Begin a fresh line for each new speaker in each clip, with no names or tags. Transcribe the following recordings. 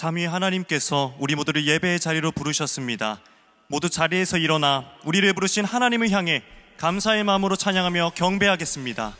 삼위 하나님께서 우리 모두를 예배의 자리로 부르셨습니다. 모두 자리에서 일어나 우리를 부르신 하나님을 향해 감사의 마음으로 찬양하며 경배하겠습니다.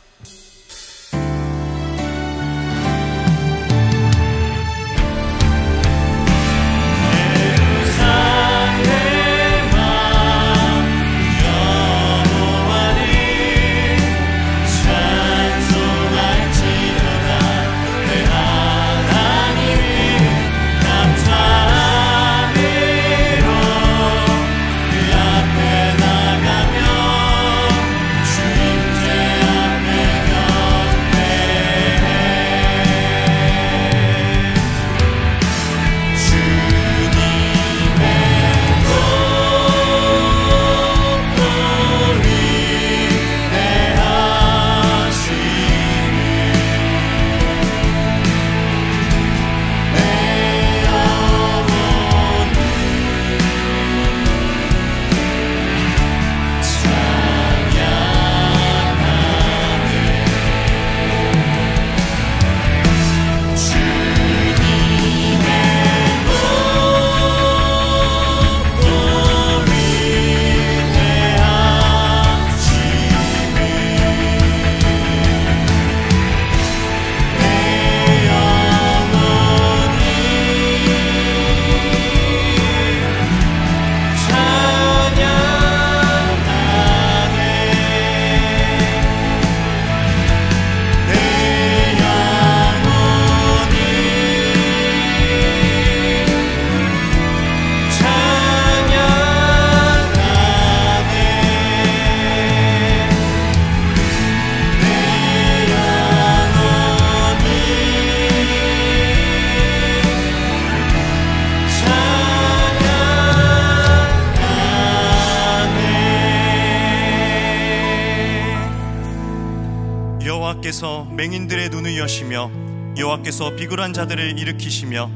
여호와께서 맹인들의 눈을 여시며 여호와께서 비굴한 자들을 일으키시며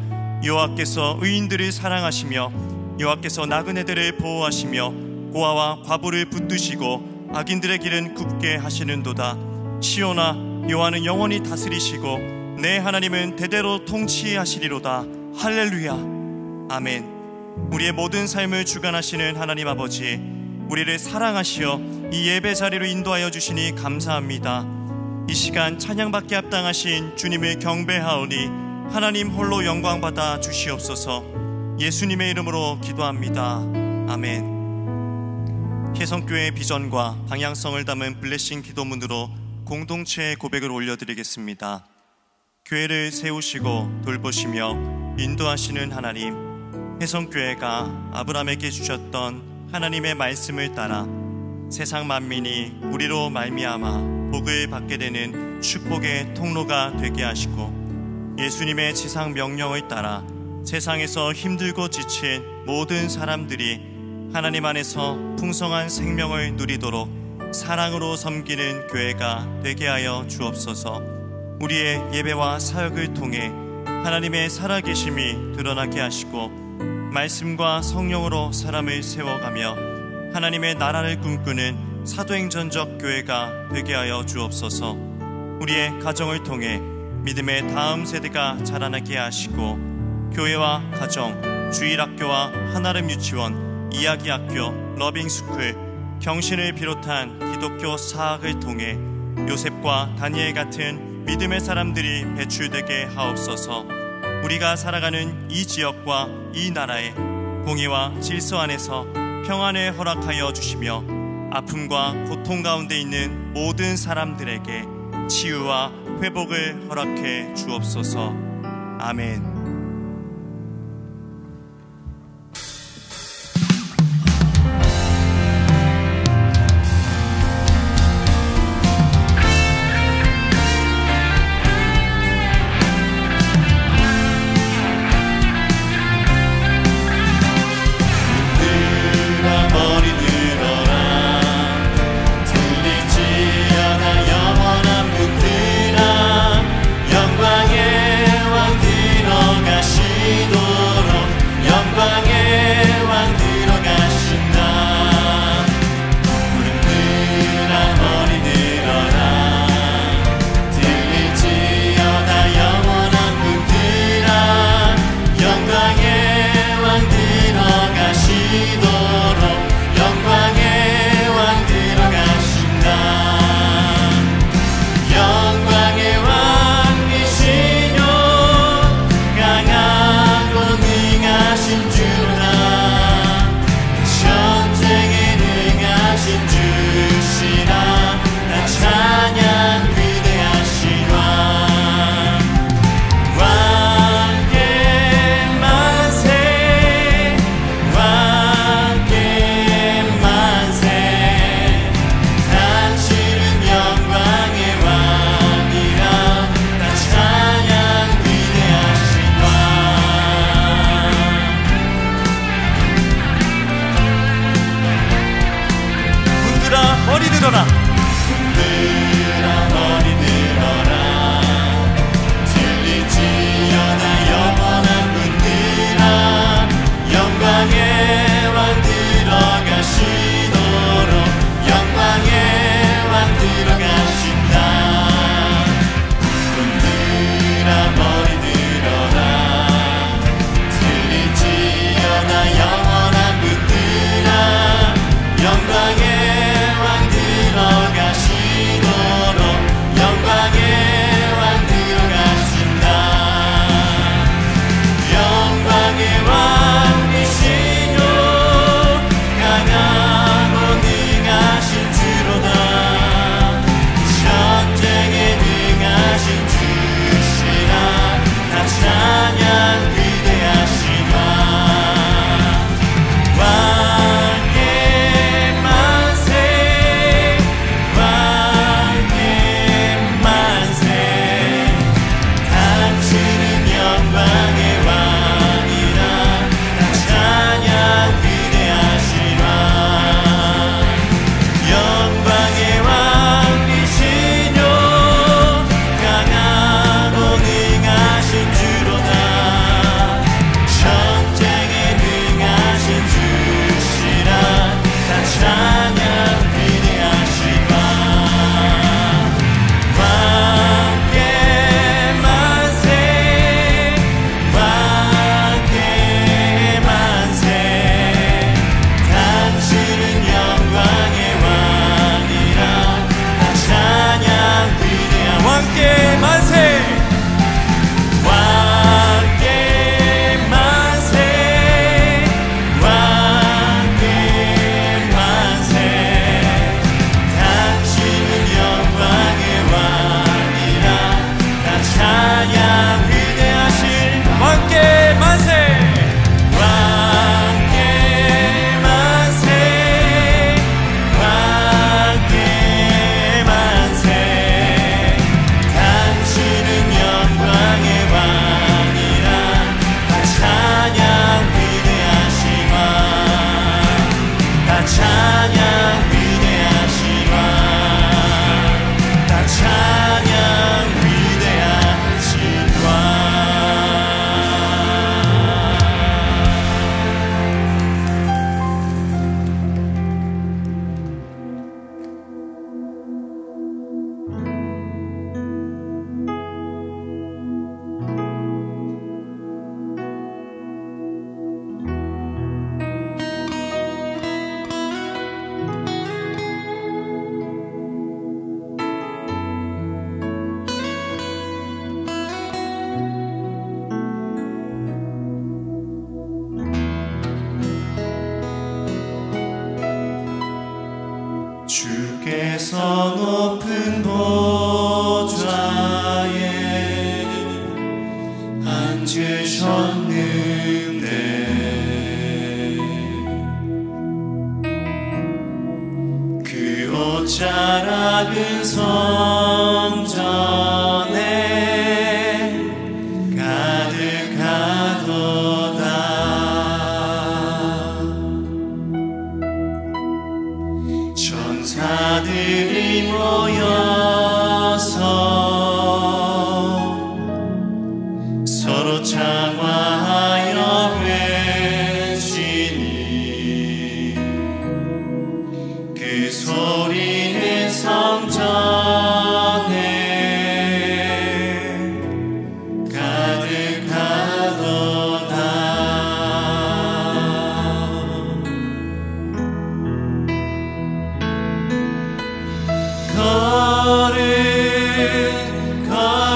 여호와께서 의인들을 사랑하시며 여호와께서 나그네들을 보호하시며 고아와 과부를 붙드시고 악인들의 길은 굽게 하시는도다. 시온아, 여호와는 영원히 다스리시고 내 하나님은 대대로 통치하시리로다. 할렐루야. 아멘. 우리의 모든 삶을 주관하시는 하나님 아버지, 우리를 사랑하시어 이 예배 자리로 인도하여 주시니 감사합니다. 이 시간 찬양받게 합당하신 주님을 경배하오니 하나님 홀로 영광받아 주시옵소서. 예수님의 이름으로 기도합니다. 아멘. 혜성교회의 비전과 방향성을 담은 블레싱 기도문으로 공동체의 고백을 올려드리겠습니다. 교회를 세우시고 돌보시며 인도하시는 하나님, 혜성교회가 아브라함에게 주셨던 하나님의 말씀을 따라 세상 만민이 우리로 말미암아 복을 받게 되는 축복의 통로가 되게 하시고, 예수님의 지상 명령을 따라 세상에서 힘들고 지친 모든 사람들이 하나님 안에서 풍성한 생명을 누리도록 사랑으로 섬기는 교회가 되게 하여 주옵소서. 우리의 예배와 사역을 통해 하나님의 살아계심이 드러나게 하시고 말씀과 성령으로 사람을 세워가며 하나님의 나라를 꿈꾸는 사도행전적 교회가 되게 하여 주옵소서. 우리의 가정을 통해 믿음의 다음 세대가 자라나게 하시고 교회와 가정, 주일학교와 한아름 유치원, 이야기학교, 러빙스쿨, 경신을 비롯한 기독교 사학을 통해 요셉과 다니엘 같은 믿음의 사람들이 배출되게 하옵소서. 우리가 살아가는 이 지역과 이 나라에 공의와 질서 안에서 평안을 허락하여 주시며 아픔과 고통 가운데 있는 모든 사람들에게 치유와 회복을 허락해 주옵소서. 아멘.
영원한 분들아 영광의 왕 들어
높은 보좌에 앉으셨는데 그 옷자락은 성전에 가득하도다. 천사들이 모여서 서로 장화하여 외치니 그 소리는 성전에 가득하도다. 거룩하다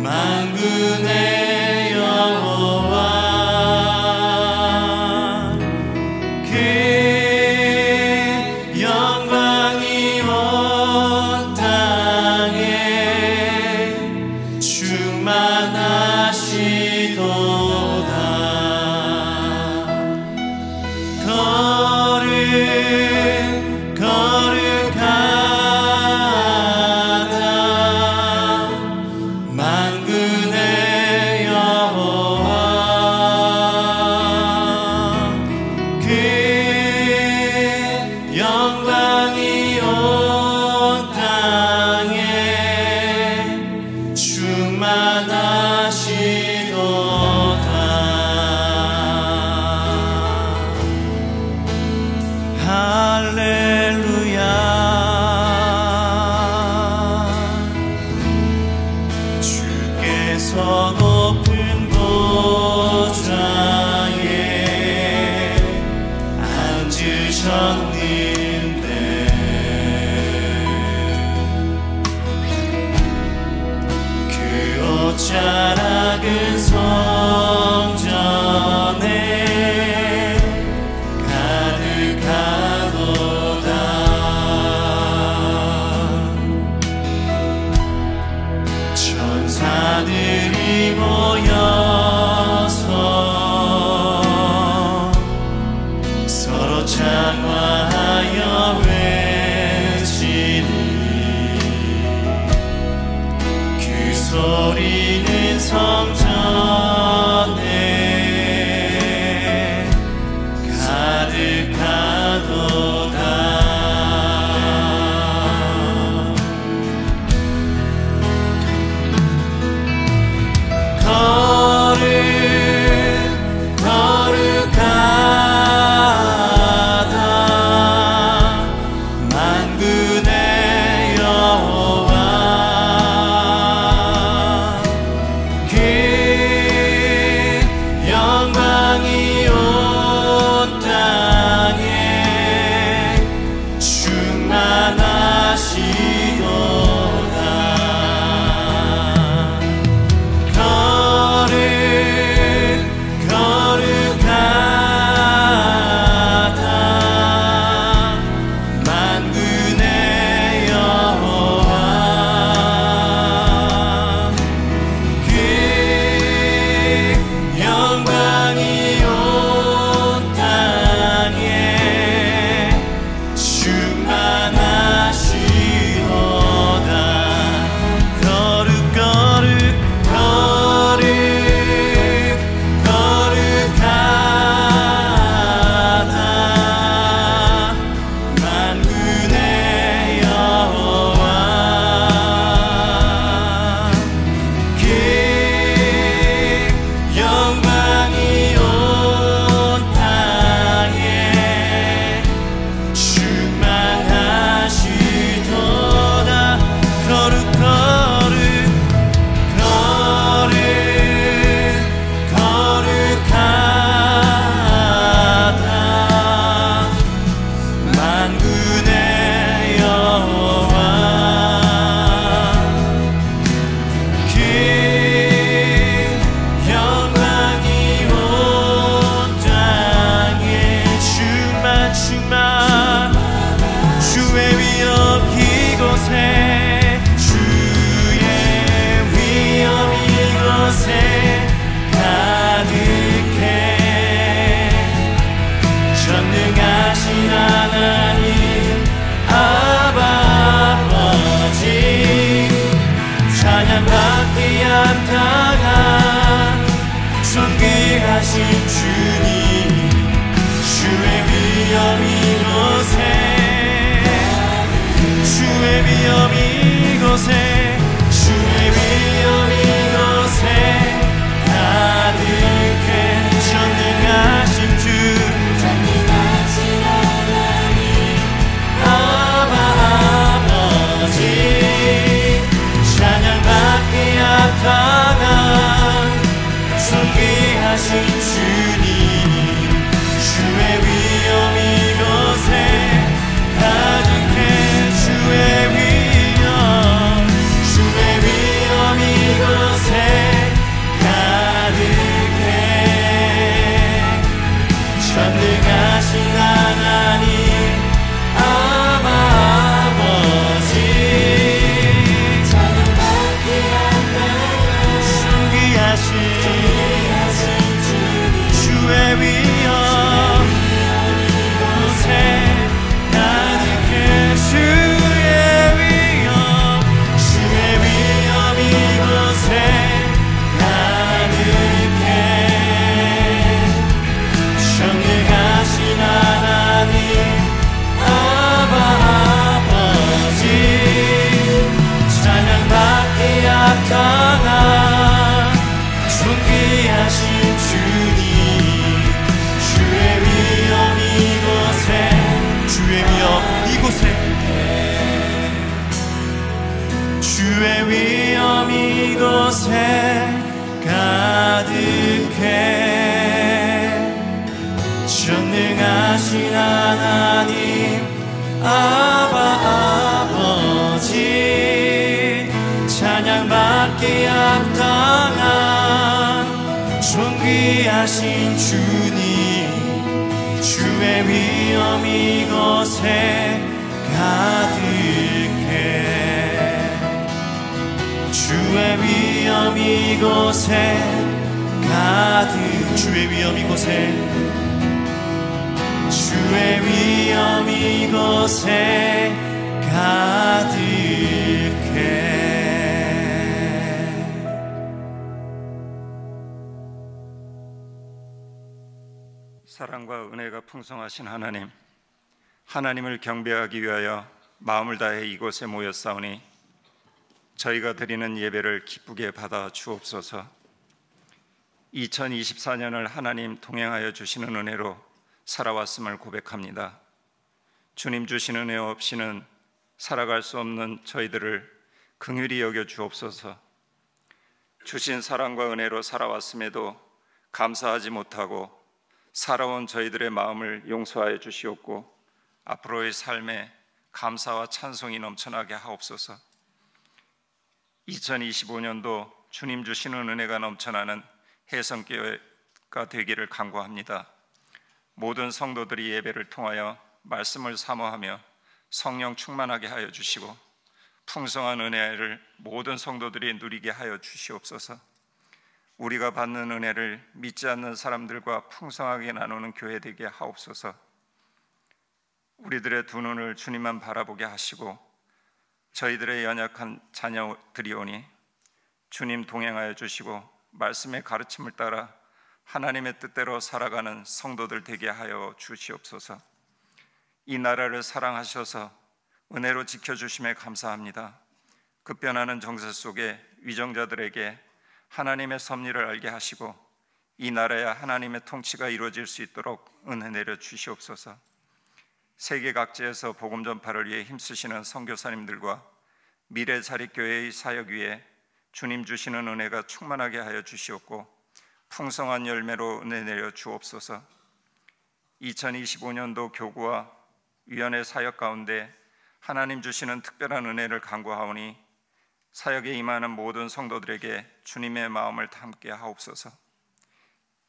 만군의 여호와, 그 영광이 온 땅에 충만하시도다. 거룩하다 만군의 여호와, 그 영광이 온 땅에 충만하시도다. 할렐루야. 주께서 높은 보좌에 앉으셨는데 그 옷자락은 성전에 가득하도다. 천사들이 모여서 서로 장화하여 외치니 그 소리는 성전에 가득하도다. 거룩하다 만군의 여호와, 그 찬양받기 합당한 존귀하신 주님, 주의 위엄 이곳에, 주의 위엄 이곳에, 주의 위엄 이곳에 가득해. 전능하신 주, 전능하신 하나님 아바 아버지, 찬양받기 합당한 존귀하신 주님, 주의 위엄 이곳에 가득해. 주의 위엄, 주의 위엄 이곳에 가득해. 전능하신 하나님 아바 아버지, 찬양받기 합당한 존귀하신 주의 위엄 이곳에 가득해. 주의 위엄, 주의 위엄 이곳에 가득해. 전능하신 하나님 아바 아버지, 찬양받기 합당한 존귀하신 주님, 주의 위엄 이곳에, 주의 위엄 이곳에, 주의 위엄 이곳에 가득해. 전능하신 하나님 아바 아버지, 찬양받기 합당한 존귀하신 주님, 주의 위엄 이곳에 가득해. 주의 위엄 이곳에 가득, 주의 위엄 이곳에, 주의 위엄 이곳에 가득해.
사랑과 은혜가 풍성하신 하나님, 하나님을 경배하기 위하여 마음을 다해 이곳에 모였사오니 저희가 드리는 예배를 기쁘게 받아 주옵소서. 2024년을 하나님 동행하여 주시는 은혜로 살아왔음을 고백합니다. 주님 주신 은혜 없이는 살아갈 수 없는 저희들을 긍휼히 여겨 주옵소서. 주신 사랑과 은혜로 살아왔음에도 감사하지 못하고 살아온 저희들의 마음을 용서하여 주시옵고 앞으로의 삶에 감사와 찬송이 넘쳐나게 하옵소서. 2025년도 주님 주시는 은혜가 넘쳐나는 해성교회가 되기를 간구합니다. 모든 성도들이 예배를 통하여 말씀을 사모하며 성령 충만하게 하여 주시고 풍성한 은혜를 모든 성도들이 누리게 하여 주시옵소서. 우리가 받는 은혜를 믿지 않는 사람들과 풍성하게 나누는 교회 되게 하옵소서. 우리들의 두 눈을 주님만 바라보게 하시고 저희들의 연약한 자녀들이오니 주님 동행하여 주시고 말씀의 가르침을 따라 하나님의 뜻대로 살아가는 성도들 되게 하여 주시옵소서. 이 나라를 사랑하셔서 은혜로 지켜주심에 감사합니다. 급변하는 정세 속에 위정자들에게 하나님의 섭리를 알게 하시고 이 나라에 하나님의 통치가 이루어질 수 있도록 은혜 내려 주시옵소서. 세계 각지에서 복음 전파를 위해 힘쓰시는 선교사님들과 미래 자립교회의 사역 위에 주님 주시는 은혜가 충만하게 하여 주시옵고 풍성한 열매로 은혜 내려 주옵소서. 2025년도 교구와 위원회 사역 가운데 하나님 주시는 특별한 은혜를 간구하오니 사역에 임하는 모든 성도들에게 주님의 마음을 담게 하옵소서.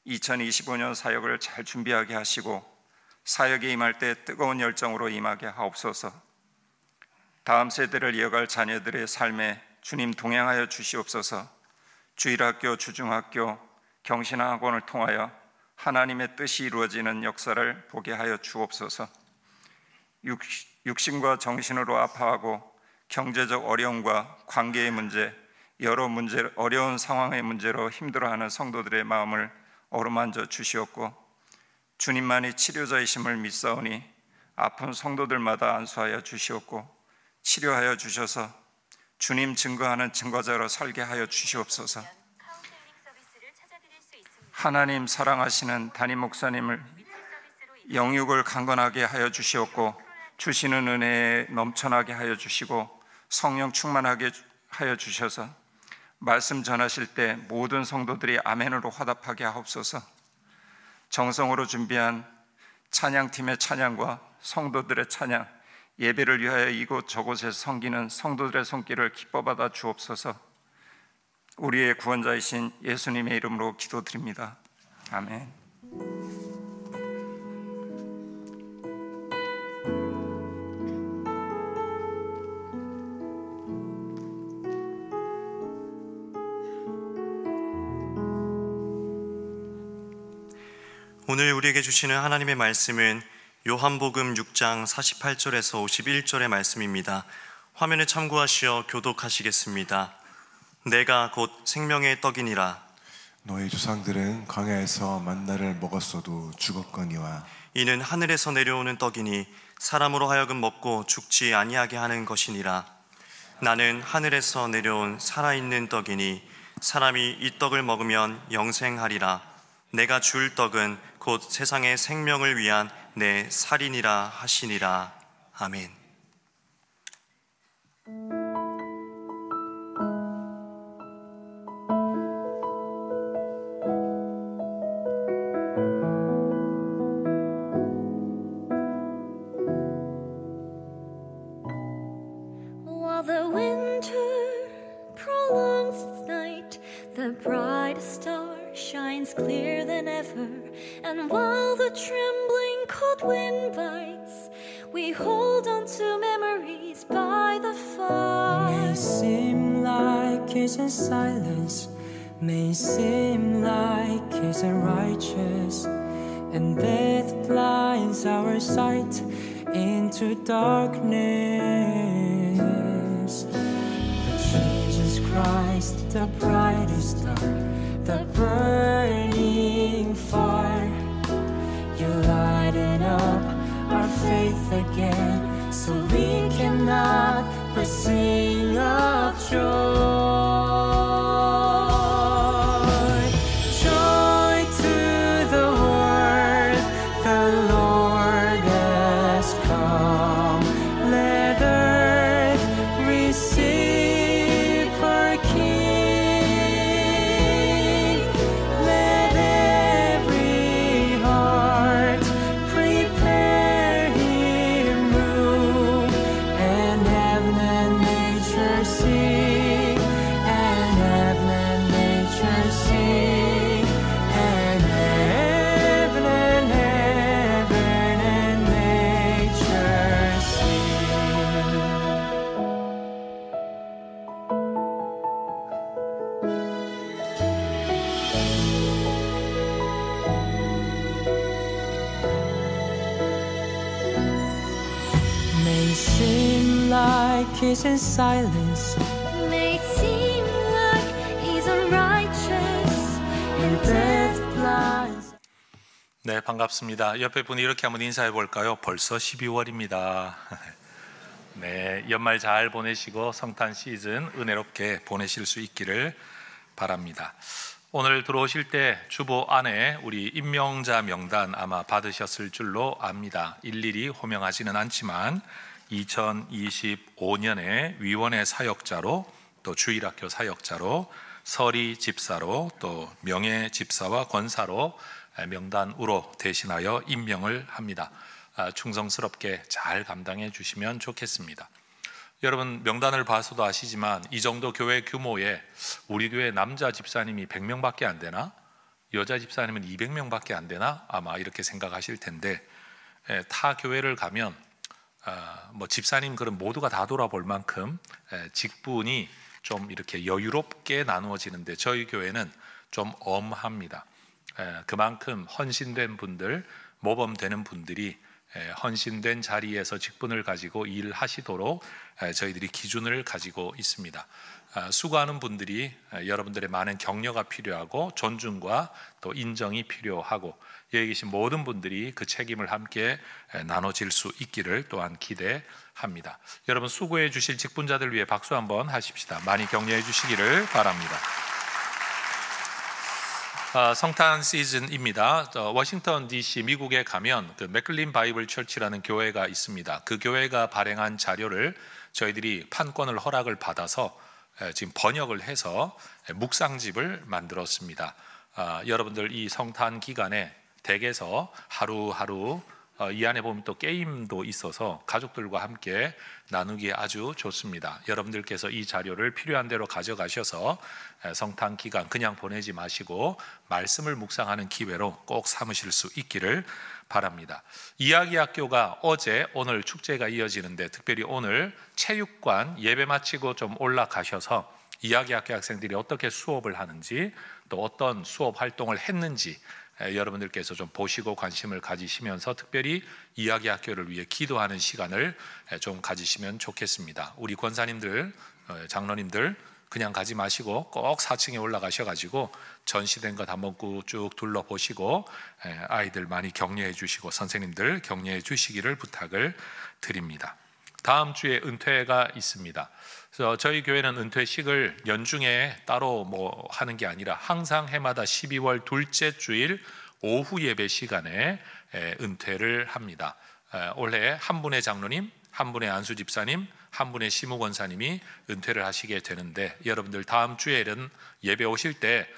2025년 사역을 잘 준비하게 하시고 사역에 임할 때 뜨거운 열정으로 임하게 하옵소서. 다음 세대를 이어갈 자녀들의 삶에 주님 동행하여 주시옵소서. 주일학교, 주중학교, 경신학원을 통하여 하나님의 뜻이 이루어지는 역사를 보게 하여 주옵소서. 육신과 정신으로 아파하고 경제적 어려움과 관계의 문제, 어려운 상황의 문제로 힘들어하는 성도들의 마음을 어루만져 주시옵고, 주님만이 치료자이심을 믿사오니 아픈 성도들마다 안수하여 주시옵고, 치료하여 주셔서 주님 증거하는 증거자로 살게 하여 주시옵소서. 하나님 사랑하시는 담임 목사님을 영육을 강건하게 하여 주시옵고, 주시는 은혜에 넘쳐나게 하여 주시고, 성령 충만하게 하여 주셔서 말씀 전하실 때 모든 성도들이 아멘으로 화답하게 하옵소서. 정성으로 준비한 찬양팀의 찬양과 성도들의 찬양, 예배를 위하여 이곳 저곳에 섬기는 성도들의 손길을 기뻐받아 주옵소서. 우리의 구원자이신 예수님의 이름으로 기도드립니다. 아멘.
오늘 우리에게 주시는 하나님의 말씀은 요한복음 6장 48절에서 51절의 말씀입니다. 화면에 참고하시어 교독하시겠습니다. 내가 곧 생명의 떡이니라.
너희 조상들은 광야에서 만나를 먹었어도 죽었거니와
이는 하늘에서 내려오는 떡이니 사람으로 하여금 먹고 죽지 아니하게 하는 것이니라. 나는 하늘에서 내려온 살아있는 떡이니 사람이 이 떡을 먹으면 영생하리라. 내가 줄 떡은 곧 세상의 생명을 위한 내 살이니라 하시니라. 아멘.
While the winter prolongs its night, the brightest star shines clearer than ever. And while the trembling cold wind bites, we hold on to memories by the fire.
May seem like it's in silence, may seem like it's righteous, and death blinds our sight into darkness. But Jesus Christ, the brightest star, the burning fire, you lighten up our faith again, so we cannot but sing of joy. Joy to the world, the Lord has come. Let earth receive her King. Let every heart prepare him room, and heaven and nature sing, and heaven and nature sing, and heaven and nature sing. May seem like it's in silence,
May seem like he's unrighteous, and death blinds.
네, 반갑습니다. 옆에 분이 이렇게 한번 인사해 볼까요? 벌써 12월입니다. 네, 연말 잘 보내시고 성탄 시즌 은혜롭게 보내실 수 있기를 바랍니다. 오늘 들어오실 때 주보 안에 우리 임명자 명단 아마 받으셨을 줄로 압니다. 일일이 호명하지는 않지만 2025년에 위원회 사역자로, 또 주일학교 사역자로, 서리 집사로, 또 명예 집사와 권사로 명단으로 대신하여 임명을 합니다. 충성스럽게 잘 감당해 주시면 좋겠습니다. 여러분, 명단을 봐서도 아시지만 이 정도 교회 규모에 우리 교회 남자 집사님이 100명밖에 안 되나? 여자 집사님은 200명밖에 안 되나? 아마 이렇게 생각하실 텐데, 타 교회를 가면 뭐 집사님 그런 모두가 다 돌아볼 만큼 직분이 좀 이렇게 여유롭게 나누어지는데, 저희 교회는 좀 엄합니다. 그만큼 헌신된 분들, 모범되는 분들이 헌신된 자리에서 직분을 가지고 일하시도록 저희들이 기준을 가지고 있습니다. 수고하는 분들이 여러분들의 많은 격려가 필요하고 존중과 또 인정이 필요하고 여기 계신 모든 분들이 그 책임을 함께 나눠질 수 있기를 또한 기대합니다. 여러분 수고해 주실 직분자들 위해 박수 한번 하십시다. 많이 격려해 주시기를 바랍니다. 성탄 시즌입니다. 워싱턴 DC 미국에 가면 그 맥클린 바이블 철치라는 교회가 있습니다. 그 교회가 발행한 자료를 저희들이 판권을 허락을 받아서 지금 번역을 해서 묵상집을 만들었습니다. 여러분들 이 성탄 기간에 댁에서 하루하루 이 안에 보면 또 게임도 있어서 가족들과 함께 나누기에 아주 좋습니다. 여러분들께서 이 자료를 필요한 대로 가져가셔서 성탄 기간 그냥 보내지 마시고 말씀을 묵상하는 기회로 꼭 삼으실 수 있기를 바랍니다. 이야기학교가 어제 오늘 축제가 이어지는데 특별히 오늘 체육관 예배 마치고 좀 올라가셔서 이야기학교 학생들이 어떻게 수업을 하는지 또 어떤 수업 활동을 했는지 여러분들께서 좀 보시고 관심을 가지시면서 특별히 이야기학교를 위해 기도하는 시간을 좀 가지시면 좋겠습니다. 우리 권사님들, 장로님들 그냥 가지 마시고 꼭 4층에 올라가셔가지고 전시된 것 한번 쭉 둘러보시고 아이들 많이 격려해 주시고 선생님들 격려해 주시기를 부탁을 드립니다. 다음 주에 은퇴가 있습니다. 그래서 저희 교회는 은퇴식을 연중에 따로 뭐 하는 게 아니라 항상 해마다 12월 둘째 주일 오후 예배 시간에 은퇴를 합니다. 올해 한 분의 장로님, 한 분의 안수 집사님, 한 분의 시무 권사님이 은퇴를 하시게 되는데 여러분들 다음 주에는 예배 오실 때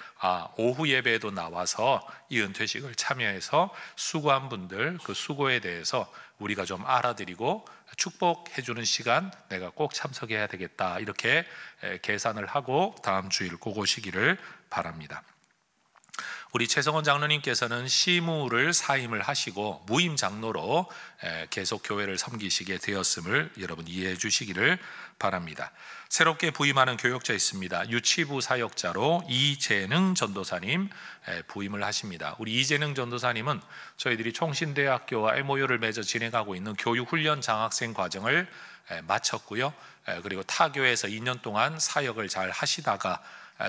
오후 예배에도 나와서 이 은퇴식을 참여해서 수고한 분들 그 수고에 대해서 우리가 좀 알아드리고 축복해 주는 시간 내가 꼭 참석해야 되겠다 이렇게 계산을 하고 다음 주일 꼭 오시기를 바랍니다. 우리 최성원 장로님께서는 시무를 사임을 하시고 무임 장로로 계속 교회를 섬기시게 되었음을 여러분 이해해 주시기를 바랍니다. 새롭게 부임하는 교역자 있습니다. 유치부 사역자로 이재능 전도사님 부임을 하십니다. 우리 이재능 전도사님은 저희들이 총신대학교와 MOU를 맺어 진행하고 있는 교육훈련 장학생 과정을 마쳤고요. 그리고 타교에서 2년 동안 사역을 잘 하시다가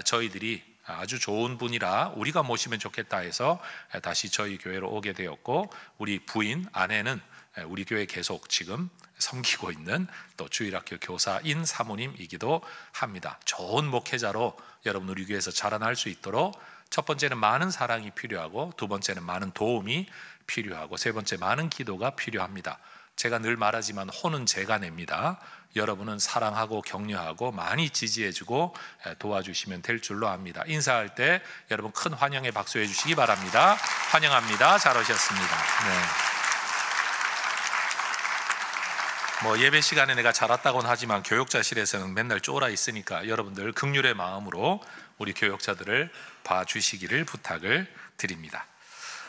저희들이 아주 좋은 분이라 우리가 모시면 좋겠다 해서 다시 저희 교회로 오게 되었고 우리 부인 아내는 우리 교회 계속 지금 섬기고 있는 또 주일학교 교사인 사모님이기도 합니다. 좋은 목회자로 여러분 우리 교회에서 자라날 수 있도록 첫 번째는 많은 사랑이 필요하고 두 번째는 많은 도움이 필요하고 세 번째 많은 기도가 필요합니다. 제가 늘 말하지만 혼은 제가 냅니다. 여러분은 사랑하고 격려하고 많이 지지해주고 도와주시면 될 줄로 압니다. 인사할 때 여러분 큰 환영의 박수 해주시기 바랍니다. 환영합니다. 잘 오셨습니다. 뭐 예배 시간에 내가 잘 왔다고는 하지만 교역자실에서는 맨날 쫄아 있으니까 여러분들 긍휼의 마음으로 우리 교역자들을 봐주시기를 부탁을 드립니다.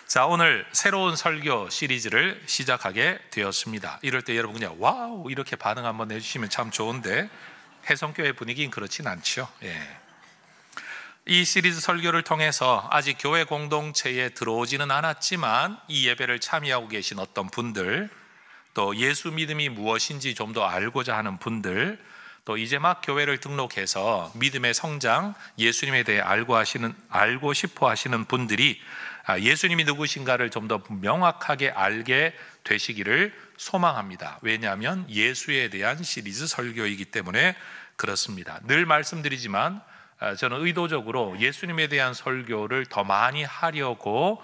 자, 오늘 새로운 설교 시리즈를 시작하게 되었습니다. 이럴 때 여러분 그냥 와우 이렇게 반응 한번 해주시면 참 좋은데 해성교회 분위기는 그렇진 않죠. 이 시리즈 설교를 통해서 아직 교회 공동체에 들어오지는 않았지만 이 예배를 참여하고 계신 어떤 분들 또 예수 믿음이 무엇인지 좀 더 알고자 하는 분들 또 이제 막 교회를 등록해서 믿음의 성장 예수님에 대해 알고 싶어 하시는 분들이 예수님이 누구신가를 좀 더 명확하게 알게 되시기를 소망합니다. 왜냐하면 예수에 대한 시리즈 설교이기 때문에 그렇습니다. 늘 말씀드리지만 저는 의도적으로 예수님에 대한 설교를 더 많이 하려고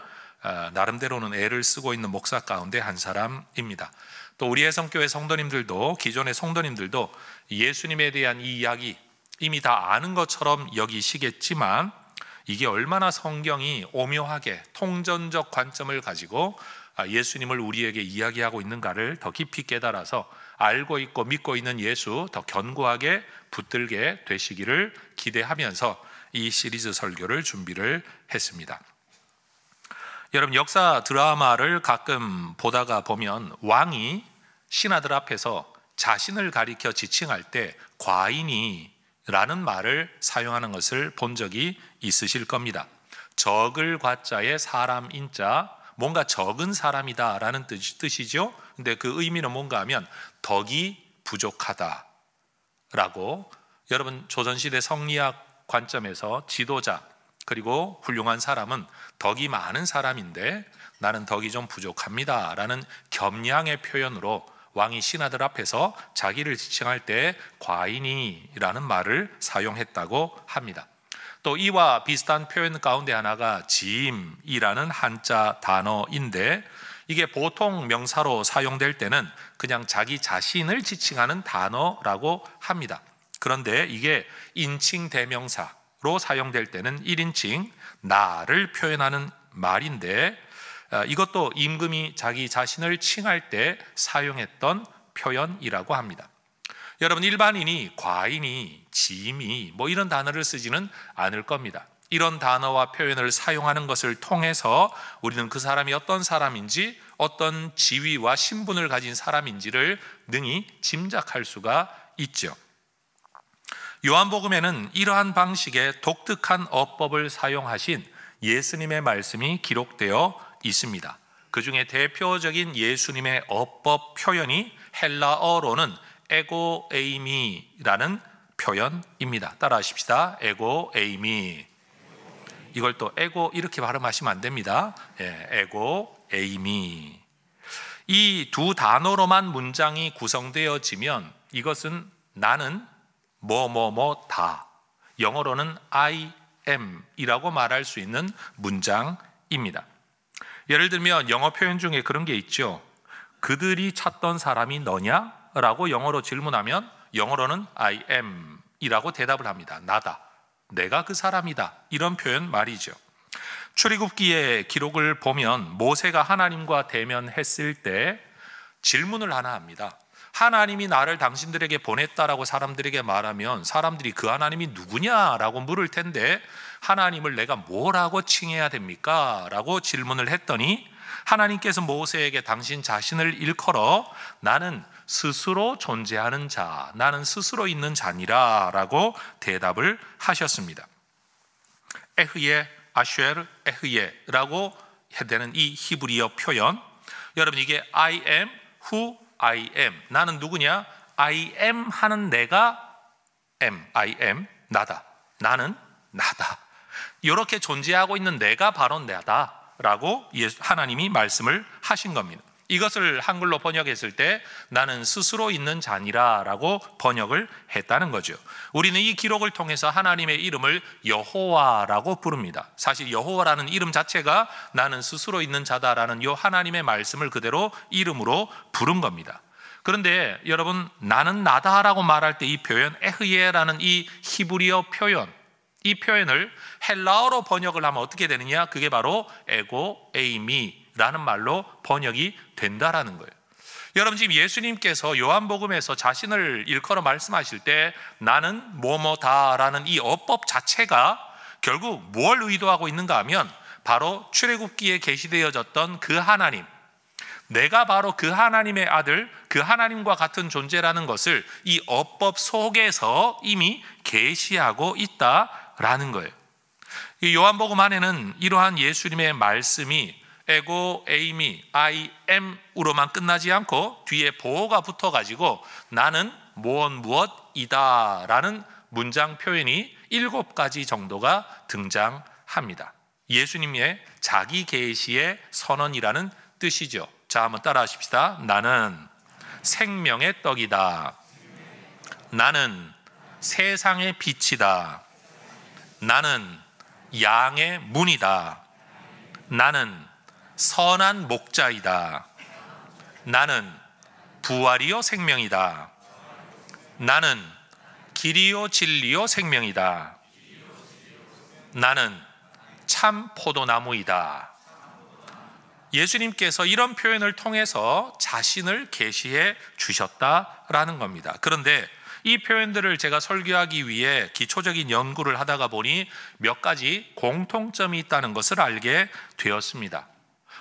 나름대로는 애를 쓰고 있는 목사 가운데 한 사람입니다. 또 우리 해성교회 성도님들도 기존의 성도님들도 예수님에 대한 이 이야기 이미 다 아는 것처럼 여기시겠지만 이게 얼마나 성경이 오묘하게 통전적 관점을 가지고 예수님을 우리에게 이야기하고 있는가를 더 깊이 깨달아서 알고 있고 믿고 있는 예수 더 견고하게 붙들게 되시기를 기대하면서 이 시리즈 설교를 준비를 했습니다. 여러분 역사 드라마를 가끔 보다가 보면 왕이 신하들 앞에서 자신을 가리켜 지칭할 때 과인이라는 말을 사용하는 것을 본 적이 있으실 겁니다. 적을 과자에 사람 인자 뭔가 적은 사람이다라는 뜻이죠. 근데 그 의미는 뭔가 하면 덕이 부족하다라고. 여러분, 조선시대 성리학 관점에서 지도자 그리고 훌륭한 사람은 덕이 많은 사람인데 나는 덕이 좀 부족합니다 라는 겸양의 표현으로 왕이 신하들 앞에서 자기를 지칭할 때 과인이라는 말을 사용했다고 합니다. 또 이와 비슷한 표현 가운데 하나가 지임이라는 한자 단어인데, 이게 보통 명사로 사용될 때는 그냥 자기 자신을 지칭하는 단어라고 합니다. 그런데 이게 인칭 대명사로 사용될 때는 1인칭 나를 표현하는 말인데, 이것도 임금이 자기 자신을 칭할 때 사용했던 표현이라고 합니다. 여러분, 일반인이 과인이, 지임이 뭐 이런 단어를 쓰지는 않을 겁니다. 이런 단어와 표현을 사용하는 것을 통해서 우리는 그 사람이 어떤 사람인지, 어떤 지위와 신분을 가진 사람인지를 능히 짐작할 수가 있죠. 요한복음에는 이러한 방식의 독특한 어법을 사용하신 예수님의 말씀이 기록되어 있습니다. 그 중에 대표적인 예수님의 어법 표현이 헬라어로는 에고에이미라는 표현입니다. 따라하십시다. 에고에이미. 이걸 또 에고 이렇게 발음하시면 안 됩니다. 에고에이미. 이 두 단어로만 문장이 구성되어지면 이것은 나는 뭐뭐뭐다, 영어로는 I am 이라고 말할 수 있는 문장입니다. 예를 들면 영어 표현 중에 그런 게 있죠. 그들이 찾던 사람이 너냐? 라고 영어로 질문하면 영어로는 I am 이라고 대답을 합니다. 나다, 내가 그 사람이다, 이런 표현 말이죠. 출애굽기의 기록을 보면 모세가 하나님과 대면했을 때 질문을 하나 합니다. 하나님이 나를 당신들에게 보냈다라고 사람들에게 말하면 사람들이 그 하나님이 누구냐라고 물을 텐데 하나님을 내가 뭐라고 칭해야 됩니까? 라고 질문을 했더니 하나님께서 모세에게 당신 자신을 일컬어 나는 스스로 존재하는 자, 나는 스스로 있는 자니라 라고 대답을 하셨습니다. 에흐예, 아쉐르, 에흐예라고 해되는 이 히브리어 표현, 여러분 이게 I am who I am, 나는 누구냐? I am 하는 내가 am, I am, 나다, 나는 나다, 이렇게 존재하고 있는 내가 바로 나다 라고 하나님이 말씀을 하신 겁니다. 이것을 한글로 번역했을 때 나는 스스로 있는 자니라 라고 번역을 했다는 거죠. 우리는 이 기록을 통해서 하나님의 이름을 여호와라고 부릅니다. 사실 여호와라는 이름 자체가 나는 스스로 있는 자다라는 이 하나님의 말씀을 그대로 이름으로 부른 겁니다. 그런데 여러분, 나는 나다라고 말할 때 이 표현 에흐예라는 이 히브리어 표현, 이 표현을 헬라어로 번역을 하면 어떻게 되느냐? 그게 바로 에고 에이미라는 말로 번역이 된다라는 거예요. 여러분, 지금 예수님께서 요한복음에서 자신을 일컬어 말씀하실 때 나는 뭐뭐다라는 이 어법 자체가 결국 뭘 의도하고 있는가 하면 바로 출애굽기에 계시되어졌던 그 하나님, 내가 바로 그 하나님의 아들, 그 하나님과 같은 존재라는 것을 이 어법 속에서 이미 계시하고 있다라는 거예요. 이 요한복음 안에는 이러한 예수님의 말씀이 에고 에이미 I am으로만 끝나지 않고 뒤에 보어가 붙어가지고 나는 무엇이다 라는 문장 표현이 7가지 정도가 등장합니다. 예수님의 자기 계시의 선언이라는 뜻이죠. 자, 한번 따라 하십시다. 나는 생명의 떡이다. 나는 세상의 빛이다. 나는 양의 문이다. 나는 선한 목자이다. 나는 부활이요 생명이다. 나는 길이요 진리요 생명이다. 나는 참 포도나무이다. 예수님께서 이런 표현을 통해서 자신을 계시해 주셨다라는 겁니다. 그런데 이 표현들을 제가 설교하기 위해 기초적인 연구를 하다가 보니 몇 가지 공통점이 있다는 것을 알게 되었습니다.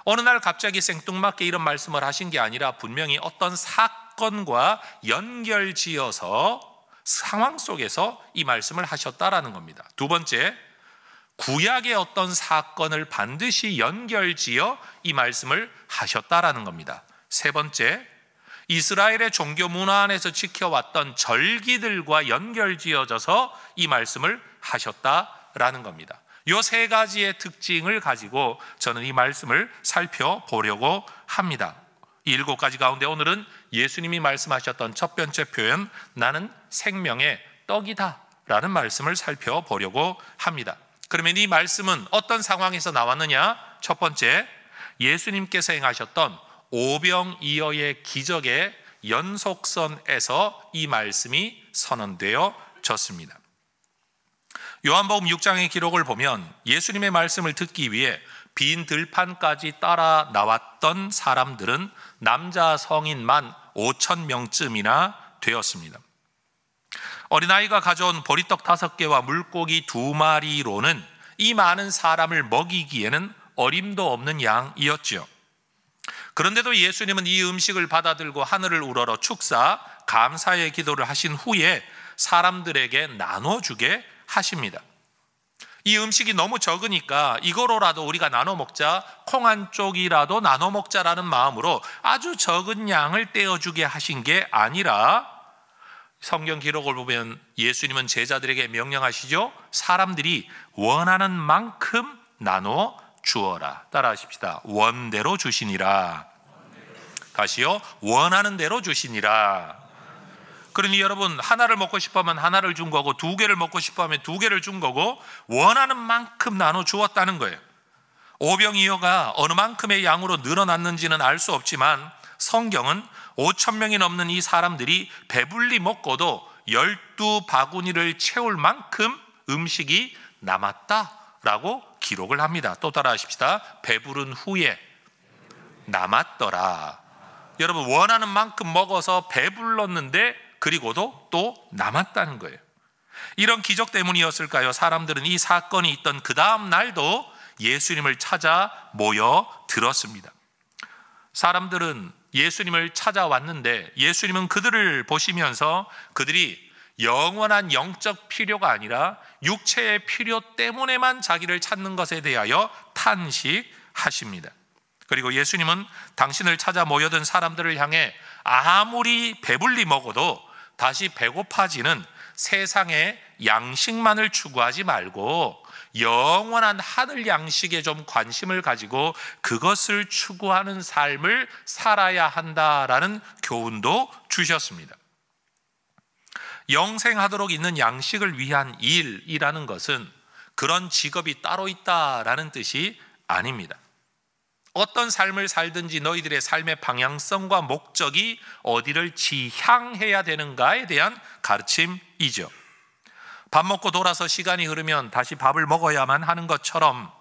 어느 날 갑자기 생뚱맞게 이런 말씀을 하신 게 아니라 분명히 어떤 사건과 연결지어서 상황 속에서 이 말씀을 하셨다라는 겁니다. 두 번째, 구약의 어떤 사건을 반드시 연결지어 이 말씀을 하셨다라는 겁니다. 세 번째, 이스라엘의 종교 문화 안에서 지켜왔던 절기들과 연결지어져서 이 말씀을 하셨다라는 겁니다. 이 세 가지의 특징을 가지고 저는 이 말씀을 살펴보려고 합니다. 이 7가지 가운데 오늘은 예수님이 말씀하셨던 첫 번째 표현, 나는 생명의 떡이다 라는 말씀을 살펴보려고 합니다. 그러면 이 말씀은 어떤 상황에서 나왔느냐? 첫 번째, 예수님께서 행하셨던 오병이어의 기적의 연속선에서 이 말씀이 선언되어졌습니다. 요한복음 6장의 기록을 보면 예수님의 말씀을 듣기 위해 빈 들판까지 따라 나왔던 사람들은 남자 성인만 5,000명쯤이나 되었습니다. 어린아이가 가져온 보리떡 5개와 물고기 2마리로는 이 많은 사람을 먹이기에는 어림도 없는 양이었죠. 그런데도 예수님은 이 음식을 받아들고 하늘을 우러러 축사 감사의 기도를 하신 후에 사람들에게 나눠주게 하십니다. 이 음식이 너무 적으니까 이거로라도 우리가 나눠 먹자, 콩 한 쪽이라도 나눠 먹자라는 마음으로 아주 적은 양을 떼어주게 하신 게 아니라, 성경 기록을 보면 예수님은 제자들에게 명령하시죠. 사람들이 원하는 만큼 나눠 주어라. 따라하십시다. 원대로 주시니라. 다시요. 원하는 대로 주시니라. 그러니 여러분, 하나를 먹고 싶으면 하나를 준 거고 2개를 먹고 싶으면 2개를 준 거고 원하는 만큼 나눠 주었다는 거예요. 오병이어가 어느 만큼의 양으로 늘어났는지는 알 수 없지만 성경은 5,000명이 넘는 이 사람들이 배불리 먹고도 12바구니를 채울 만큼 음식이 남았다라고 기록을 합니다. 또 따라하십시다. 배부른 후에 남았더라. 여러분, 원하는 만큼 먹어서 배불렀는데 그리고도 또 남았다는 거예요. 이런 기적 때문이었을까요? 사람들은 이 사건이 있던 그 다음 날도 예수님을 찾아 모여들었습니다. 사람들은 예수님을 찾아왔는데 예수님은 그들을 보시면서 그들이 영원한 영적 필요가 아니라 육체의 필요 때문에만 자기를 찾는 것에 대하여 탄식하십니다. 그리고 예수님은 당신을 찾아 모여든 사람들을 향해 아무리 배불리 먹어도 다시 배고파지는 세상의 양식만을 추구하지 말고 영원한 하늘 양식에 좀 관심을 가지고 그것을 추구하는 삶을 살아야 한다라는 교훈도 주셨습니다. 영생하도록 있는 양식을 위한 일이라는 것은 그런 직업이 따로 있다라는 뜻이 아닙니다. 어떤 삶을 살든지 너희들의 삶의 방향성과 목적이 어디를 지향해야 되는가에 대한 가르침이죠. 밥 먹고 돌아서 시간이 흐르면 다시 밥을 먹어야만 하는 것처럼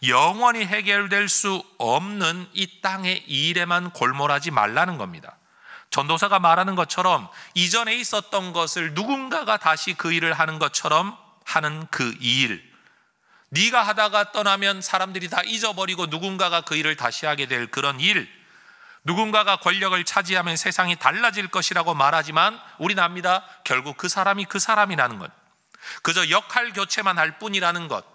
영원히 해결될 수 없는 이 땅의 일에만 골몰하지 말라는 겁니다. 전도사가 말하는 것처럼 이전에 있었던 것을 누군가가 다시 그 일을 하는 것처럼 하는 그 일, 네가 하다가 떠나면 사람들이 다 잊어버리고 누군가가 그 일을 다시 하게 될 그런 일, 누군가가 권력을 차지하면 세상이 달라질 것이라고 말하지만 우리는 압니다. 결국 그 사람이 그 사람이라는 것, 그저 역할 교체만 할 뿐이라는 것.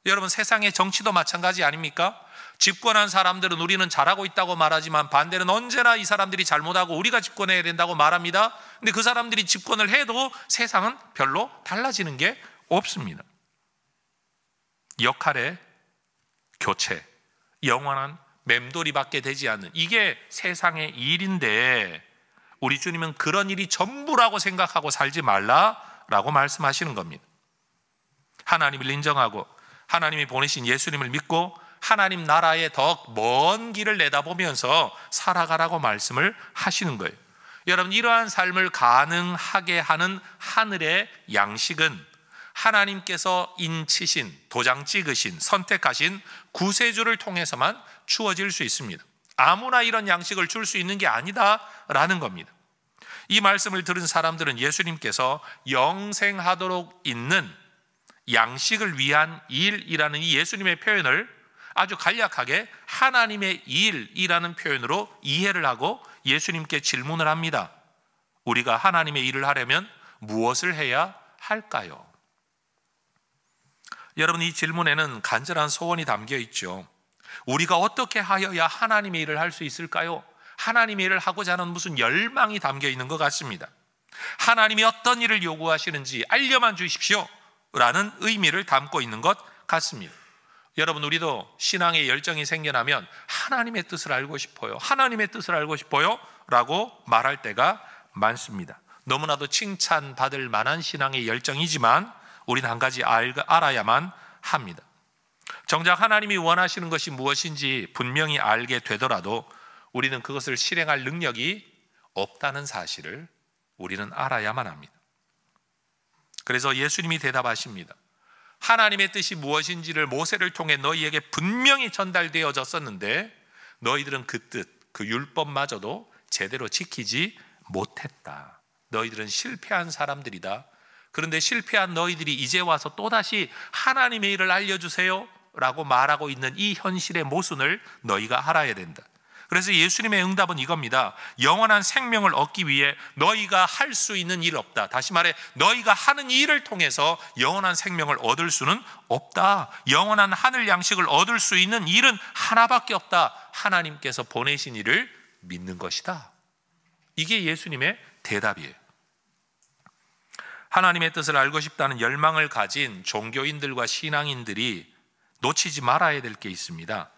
여러분, 세상의 정치도 마찬가지 아닙니까? 집권한 사람들은 우리는 잘하고 있다고 말하지만 반대는 언제나 이 사람들이 잘못하고 우리가 집권해야 된다고 말합니다. 근데 그 사람들이 집권을 해도 세상은 별로 달라지는 게 없습니다. 역할의 교체, 영원한 맴돌이밖에 되지 않는, 이게 세상의 일인데 우리 주님은 그런 일이 전부라고 생각하고 살지 말라라고 말씀하시는 겁니다. 하나님을 인정하고 하나님이 보내신 예수님을 믿고 하나님 나라의 더 먼 길을 내다보면서 살아가라고 말씀을 하시는 거예요. 여러분, 이러한 삶을 가능하게 하는 하늘의 양식은 하나님께서 인치신, 도장 찍으신, 선택하신 구세주를 통해서만 주어질 수 있습니다. 아무나 이런 양식을 줄 수 있는 게 아니다라는 겁니다. 이 말씀을 들은 사람들은 예수님께서 영생하도록 있는 양식을 위한 일이라는 이 예수님의 표현을 아주 간략하게 하나님의 일이라는 표현으로 이해를 하고 예수님께 질문을 합니다. 우리가 하나님의 일을 하려면 무엇을 해야 할까요? 여러분, 이 질문에는 간절한 소원이 담겨 있죠. 우리가 어떻게 하여야 하나님의 일을 할 수 있을까요? 하나님의 일을 하고자 하는 무슨 열망이 담겨 있는 것 같습니다. 하나님이 어떤 일을 요구하시는지 알려만 주십시오 라는 의미를 담고 있는 것 같습니다. 여러분, 우리도 신앙의 열정이 생겨나면 하나님의 뜻을 알고 싶어요, 하나님의 뜻을 알고 싶어요 라고 말할 때가 많습니다. 너무나도 칭찬받을 만한 신앙의 열정이지만 우리는 한 가지 알아야만 합니다. 정작 하나님이 원하시는 것이 무엇인지 분명히 알게 되더라도 우리는 그것을 실행할 능력이 없다는 사실을 우리는 알아야만 합니다. 그래서 예수님이 대답하십니다. 하나님의 뜻이 무엇인지를 모세를 통해 너희에게 분명히 전달되어졌었는데 너희들은 그 뜻, 그 율법마저도 제대로 지키지 못했다. 너희들은 실패한 사람들이다. 그런데 실패한 너희들이 이제 와서 또다시 하나님의 일을 알려주세요 라고 말하고 있는 이 현실의 모순을 너희가 알아야 된다. 그래서 예수님의 응답은 이겁니다. 영원한 생명을 얻기 위해 너희가 할 수 있는 일 없다. 다시 말해, 너희가 하는 일을 통해서 영원한 생명을 얻을 수는 없다. 영원한 하늘 양식을 얻을 수 있는 일은 하나밖에 없다. 하나님께서 보내신 일을 믿는 것이다. 이게 예수님의 대답이에요. 하나님의 뜻을 알고 싶다는 열망을 가진 종교인들과 신앙인들이 놓치지 말아야 될 게 있습니다.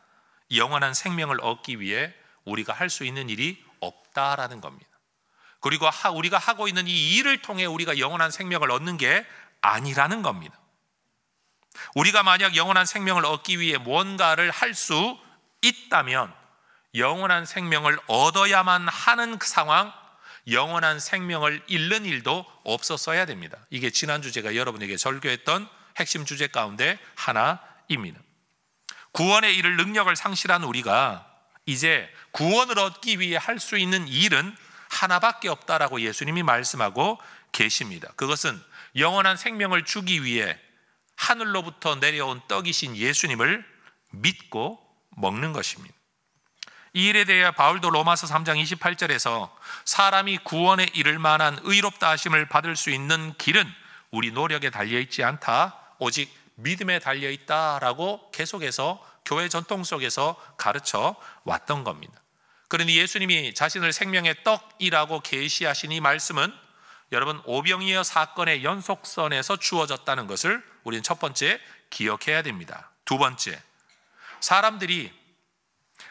영원한 생명을 얻기 위해 우리가 할 수 있는 일이 없다라는 겁니다. 그리고 우리가 하고 있는 이 일을 통해 우리가 영원한 생명을 얻는 게 아니라는 겁니다. 우리가 만약 영원한 생명을 얻기 위해 무언가를 할 수 있다면 영원한 생명을 얻어야만 하는 그 상황, 영원한 생명을 잃는 일도 없었어야 됩니다. 이게 지난주 제가 여러분에게 설교했던 핵심 주제 가운데 하나입니다. 구원에 이를 능력을 상실한 우리가 이제 구원을 얻기 위해 할 수 있는 일은 하나밖에 없다라고 예수님이 말씀하고 계십니다. 그것은 영원한 생명을 주기 위해 하늘로부터 내려온 떡이신 예수님을 믿고 먹는 것입니다. 이 일에 대해 바울도 로마서 3장 28절에서 사람이 구원에 이를 만한 의롭다 하심을 받을 수 있는 길은 우리 노력에 달려있지 않다, 오직 믿음에 달려있다라고 계속해서 교회 전통 속에서 가르쳐 왔던 겁니다. 그러니 예수님이 자신을 생명의 떡이라고 계시하신 이 말씀은 여러분 오병이어 사건의 연속선에서 주어졌다는 것을 우리는 첫 번째 기억해야 됩니다. 두 번째, 사람들이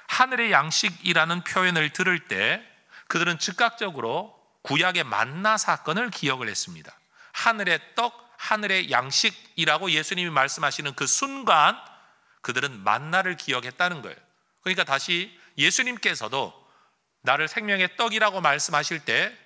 하늘의 양식이라는 표현을 들을 때 그들은 즉각적으로 구약의 만나 사건을 기억을 했습니다. 하늘의 떡, 하늘의 양식이라고 예수님이 말씀하시는 그 순간 그들은 만나를 기억했다는 거예요. 그러니까 다시 예수님께서도 나를 생명의 떡이라고 말씀하실 때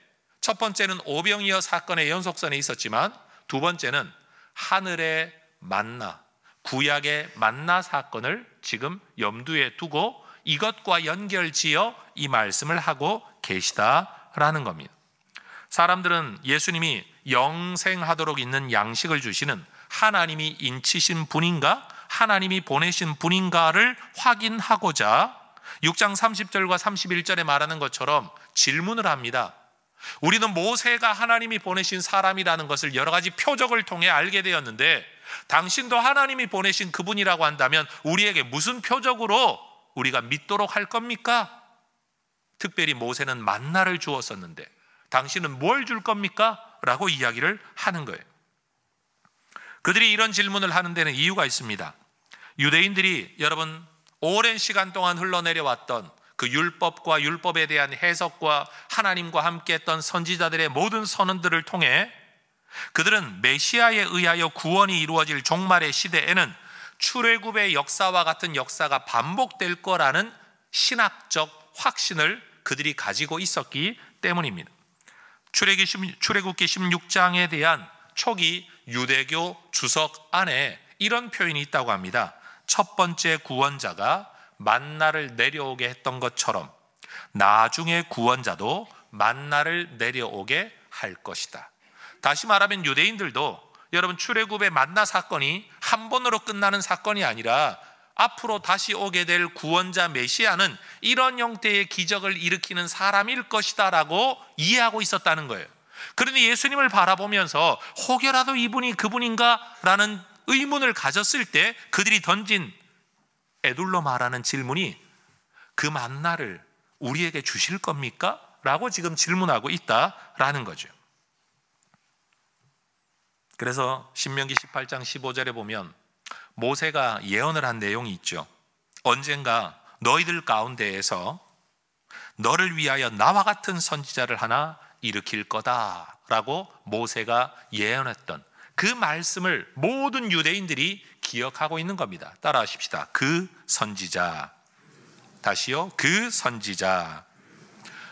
첫 번째는 오병이어 사건의 연속선에 있었지만 두 번째는 하늘의 만나, 구약의 만나 사건을 지금 염두에 두고 이것과 연결지어 이 말씀을 하고 계시다라는 겁니다. 사람들은 예수님이 영생하도록 있는 양식을 주시는 하나님이 인치신 분인가, 하나님이 보내신 분인가를 확인하고자 6장 30절과 31절에 말하는 것처럼 질문을 합니다. 우리는 모세가 하나님이 보내신 사람이라는 것을 여러 가지 표적을 통해 알게 되었는데 당신도 하나님이 보내신 그분이라고 한다면 우리에게 무슨 표적으로 우리가 믿도록 할 겁니까? 특별히 모세는 만나를 주었었는데 당신은 뭘 줄 겁니까? 라고 이야기를 하는 거예요. 그들이 이런 질문을 하는 데는 이유가 있습니다. 유대인들이 여러분 오랜 시간 동안 흘러내려왔던 그 율법과 율법에 대한 해석과 하나님과 함께 했던 선지자들의 모든 선언들을 통해 그들은 메시아에 의하여 구원이 이루어질 종말의 시대에는 출애굽의 역사와 같은 역사가 반복될 거라는 신학적 확신을 그들이 가지고 있었기 때문입니다. 출애굽기 16장에 대한 초기 유대교 주석 안에 이런 표현이 있다고 합니다. 첫 번째 구원자가 만나를 내려오게 했던 것처럼 나중에 구원자도 만나를 내려오게 할 것이다. 다시 말하면 유대인들도 여러분 출애굽의 만나 사건이 한 번으로 끝나는 사건이 아니라 앞으로 다시 오게 될 구원자 메시아는 이런 형태의 기적을 일으키는 사람일 것이다 라고 이해하고 있었다는 거예요. 그러니 예수님을 바라보면서 혹여라도 이분이 그분인가 라는 의문을 가졌을 때 그들이 던진 에둘러 말하는 질문이 그 만나를 우리에게 주실 겁니까? 라고 지금 질문하고 있다라는 거죠. 그래서 신명기 18장 15절에 보면 모세가 예언을 한 내용이 있죠. 언젠가 너희들 가운데에서 너를 위하여 나와 같은 선지자를 하나 일으킬 거다라고 모세가 예언했던 그 말씀을 모든 유대인들이 기억하고 있는 겁니다. 따라하십시다. 그 선지자. 다시요. 그 선지자.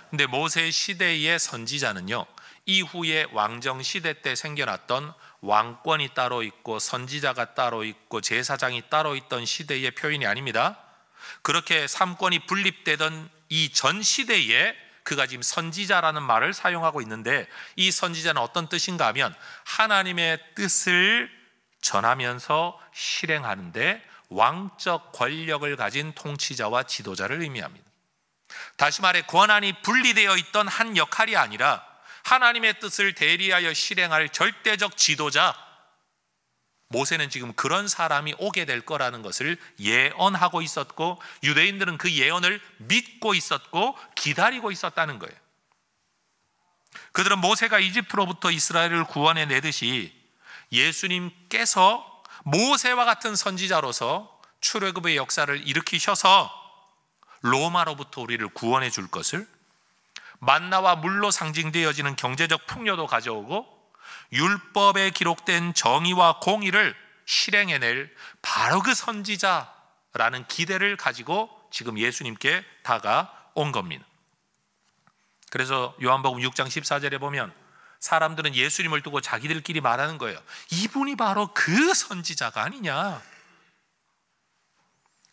근데 모세 시대의 선지자는요, 이후에 왕정 시대 때 생겨났던 왕권이 따로 있고 선지자가 따로 있고 제사장이 따로 있던 시대의 표현이 아닙니다. 그렇게 삼권이 분립되던 이 전 시대에 그가 지금 선지자라는 말을 사용하고 있는데, 이 선지자는 어떤 뜻인가 하면 하나님의 뜻을 전하면서 실행하는데 왕적 권력을 가진 통치자와 지도자를 의미합니다. 다시 말해 권한이 분리되어 있던 한 역할이 아니라 하나님의 뜻을 대리하여 실행할 절대적 지도자, 모세는 지금 그런 사람이 오게 될 거라는 것을 예언하고 있었고 유대인들은 그 예언을 믿고 있었고 기다리고 있었다는 거예요. 그들은 모세가 이집트로부터 이스라엘을 구원해 내듯이 예수님께서 모세와 같은 선지자로서 출애굽의 역사를 일으키셔서 로마로부터 우리를 구원해 줄 것을, 만나와 물로 상징되어지는 경제적 풍요도 가져오고 율법에 기록된 정의와 공의를 실행해낼 바로 그 선지자라는 기대를 가지고 지금 예수님께 다가온 겁니다. 그래서 요한복음 6장 14절에 보면 사람들은 예수님을 두고 자기들끼리 말하는 거예요. 이분이 바로 그 선지자가 아니냐.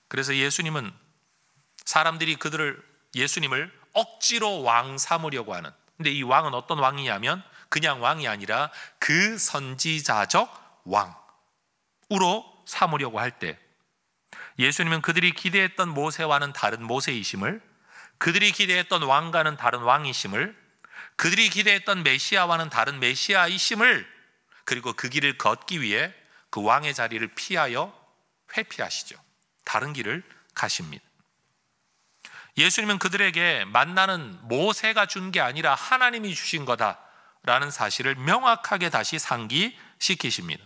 그래서 예수님은 사람들이 예수님을 억지로 왕 삼으려고 하는, 근데 이 왕은 어떤 왕이냐면 그냥 왕이 아니라 그 선지자적 왕으로 삼으려고 할 때 예수님은 그들이 기대했던 모세와는 다른 모세이심을, 그들이 기대했던 왕과는 다른 왕이심을, 그들이 기대했던 메시아와는 다른 메시아이심을, 그리고 그 길을 걷기 위해 그 왕의 자리를 피하여 회피하시죠. 다른 길을 가십니다. 예수님은 그들에게 만나는 모세가 준 게 아니라 하나님이 주신 거다라는 사실을 명확하게 다시 상기시키십니다.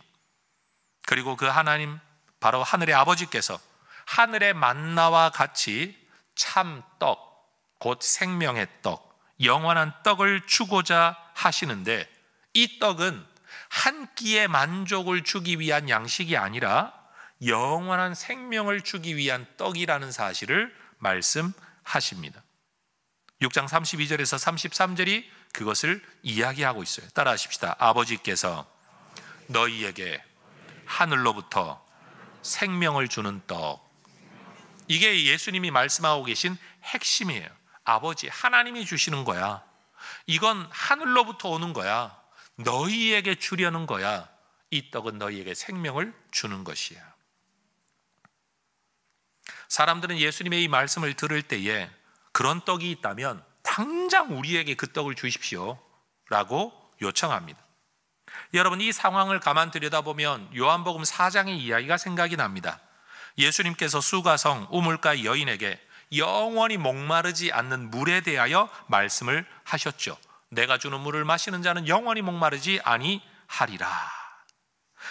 그리고 그 하나님, 바로 하늘의 아버지께서 하늘의 만나와 같이 참 떡, 곧 생명의 떡, 영원한 떡을 주고자 하시는데, 이 떡은 한 끼의 만족을 주기 위한 양식이 아니라 영원한 생명을 주기 위한 떡이라는 사실을 말씀하십니다. 6장 32절에서 33절이 그것을 이야기하고 있어요. 따라하십시다. 아버지께서 너희에게 하늘로부터 생명을 주는 떡. 이게 예수님이 말씀하고 계신 핵심이에요. 아버지, 하나님이 주시는 거야. 이건 하늘로부터 오는 거야. 너희에게 주려는 거야. 이 떡은 너희에게 생명을 주는 것이야. 사람들은 예수님의 이 말씀을 들을 때에 그런 떡이 있다면 당장 우리에게 그 떡을 주십시오 라고 요청합니다. 여러분, 이 상황을 가만 들여다보면 요한복음 4장의 이야기가 생각이 납니다. 예수님께서 수가성 우물가 여인에게 영원히 목마르지 않는 물에 대하여 말씀을 하셨죠. 내가 주는 물을 마시는 자는 영원히 목마르지 아니하리라.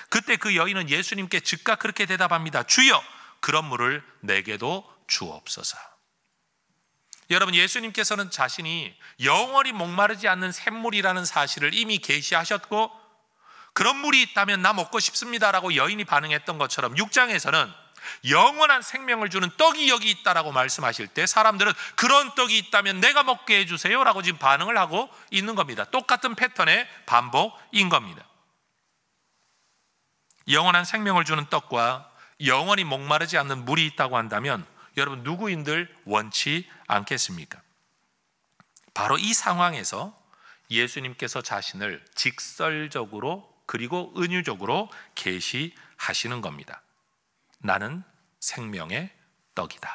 그때 그 여인은 예수님께 즉각 그렇게 대답합니다. 주여, 그런 물을 내게도 주옵소서. 여러분, 예수님께서는 자신이 영원히 목마르지 않는 샘물이라는 사실을 이미 계시하셨고, 그런 물이 있다면 나 먹고 싶습니다라고 여인이 반응했던 것처럼 6장에서는 영원한 생명을 주는 떡이 여기 있다라고 말씀하실 때 사람들은 그런 떡이 있다면 내가 먹게 해주세요 라고 지금 반응을 하고 있는 겁니다. 똑같은 패턴의 반복인 겁니다. 영원한 생명을 주는 떡과 영원히 목마르지 않는 물이 있다고 한다면 여러분, 누구인들 원치 않겠습니까? 바로 이 상황에서 예수님께서 자신을 직설적으로 그리고 은유적으로 계시하시는 겁니다. 나는 생명의 떡이다.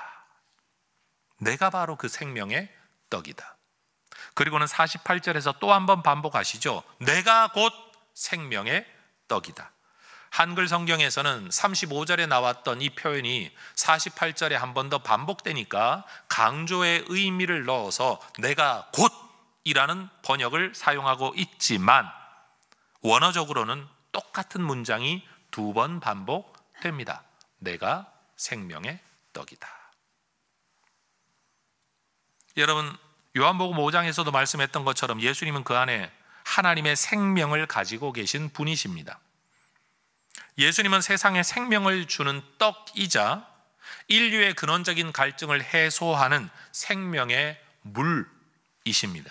내가 바로 그 생명의 떡이다. 그리고는 48절에서 또 한 번 반복하시죠. 내가 곧 생명의 떡이다. 한글 성경에서는 35절에 나왔던 이 표현이 48절에 한 번 더 반복되니까 강조의 의미를 넣어서 내가 곧이라는 번역을 사용하고 있지만 원어적으로는 똑같은 문장이 2번 반복됩니다. 내가 생명의 떡이다. 여러분, 요한복음 5장에서도 말씀했던 것처럼 예수님은 그 안에 하나님의 생명을 가지고 계신 분이십니다. 예수님은 세상에 생명을 주는 떡이자 인류의 근원적인 갈증을 해소하는 생명의 물이십니다.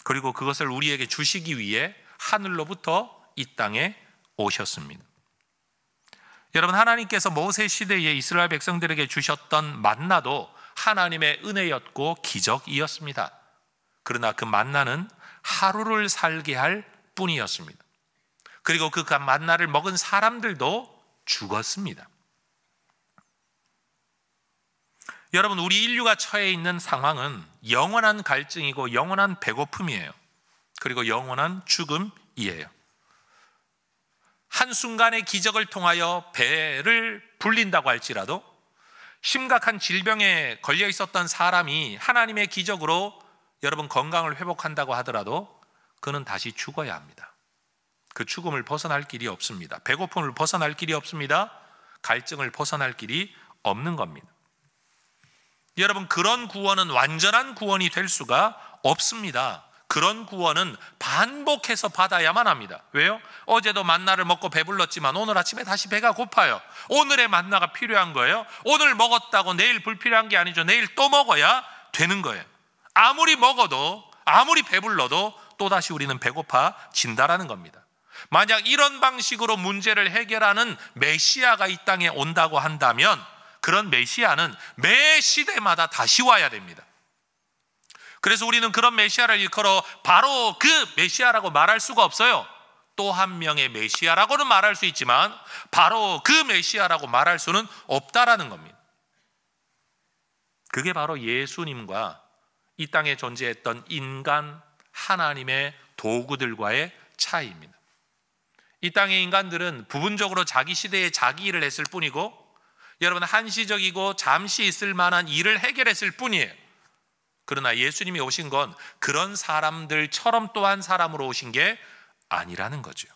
그리고 그것을 우리에게 주시기 위해 하늘로부터 이 땅에 오셨습니다. 여러분, 하나님께서 모세 시대에 이스라엘 백성들에게 주셨던 만나도 하나님의 은혜였고 기적이었습니다. 그러나 그 만나는 하루를 살게 할 뿐이었습니다. 그리고 그 만나를 먹은 사람들도 죽었습니다. 여러분, 우리 인류가 처해 있는 상황은 영원한 갈증이고 영원한 배고픔이에요. 그리고 영원한 죽음이에요. 한순간의 기적을 통하여 배를 불린다고 할지라도 심각한 질병에 걸려 있었던 사람이 하나님의 기적으로 여러분 건강을 회복한다고 하더라도 그는 다시 죽어야 합니다. 그 죽음을 벗어날 길이 없습니다. 배고픔을 벗어날 길이 없습니다. 갈증을 벗어날 길이 없는 겁니다. 여러분, 그런 구원은 완전한 구원이 될 수가 없습니다. 그런 구원은 반복해서 받아야만 합니다. 왜요? 어제도 만나를 먹고 배불렀지만 오늘 아침에 다시 배가 고파요. 오늘의 만나가 필요한 거예요. 오늘 먹었다고 내일 불필요한 게 아니죠. 내일 또 먹어야 되는 거예요. 아무리 먹어도, 아무리 배불러도 또다시 우리는 배고파진다라는 겁니다. 만약 이런 방식으로 문제를 해결하는 메시아가 이 땅에 온다고 한다면 그런 메시아는 매 시대마다 다시 와야 됩니다. 그래서 우리는 그런 메시아를 일컬어 바로 그 메시아라고 말할 수가 없어요. 또 한 명의 메시아라고는 말할 수 있지만 바로 그 메시아라고 말할 수는 없다라는 겁니다. 그게 바로 예수님과 이 땅에 존재했던 인간 하나님의 도구들과의 차이입니다. 이 땅의 인간들은 부분적으로 자기 시대에 자기 일을 했을 뿐이고 여러분, 한시적이고 잠시 있을 만한 일을 해결했을 뿐이에요. 그러나 예수님이 오신 건 그런 사람들처럼 또한 사람으로 오신 게 아니라는 거죠.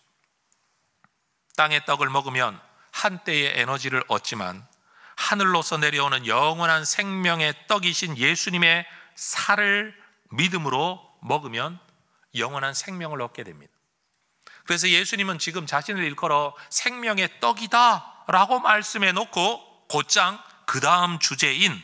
땅의 떡을 먹으면 한때의 에너지를 얻지만 하늘로서 내려오는 영원한 생명의 떡이신 예수님의 살을 믿음으로 먹으면 영원한 생명을 얻게 됩니다. 그래서 예수님은 지금 자신을 일컬어 생명의 떡이다 라고 말씀해 놓고 곧장 그 다음 주제인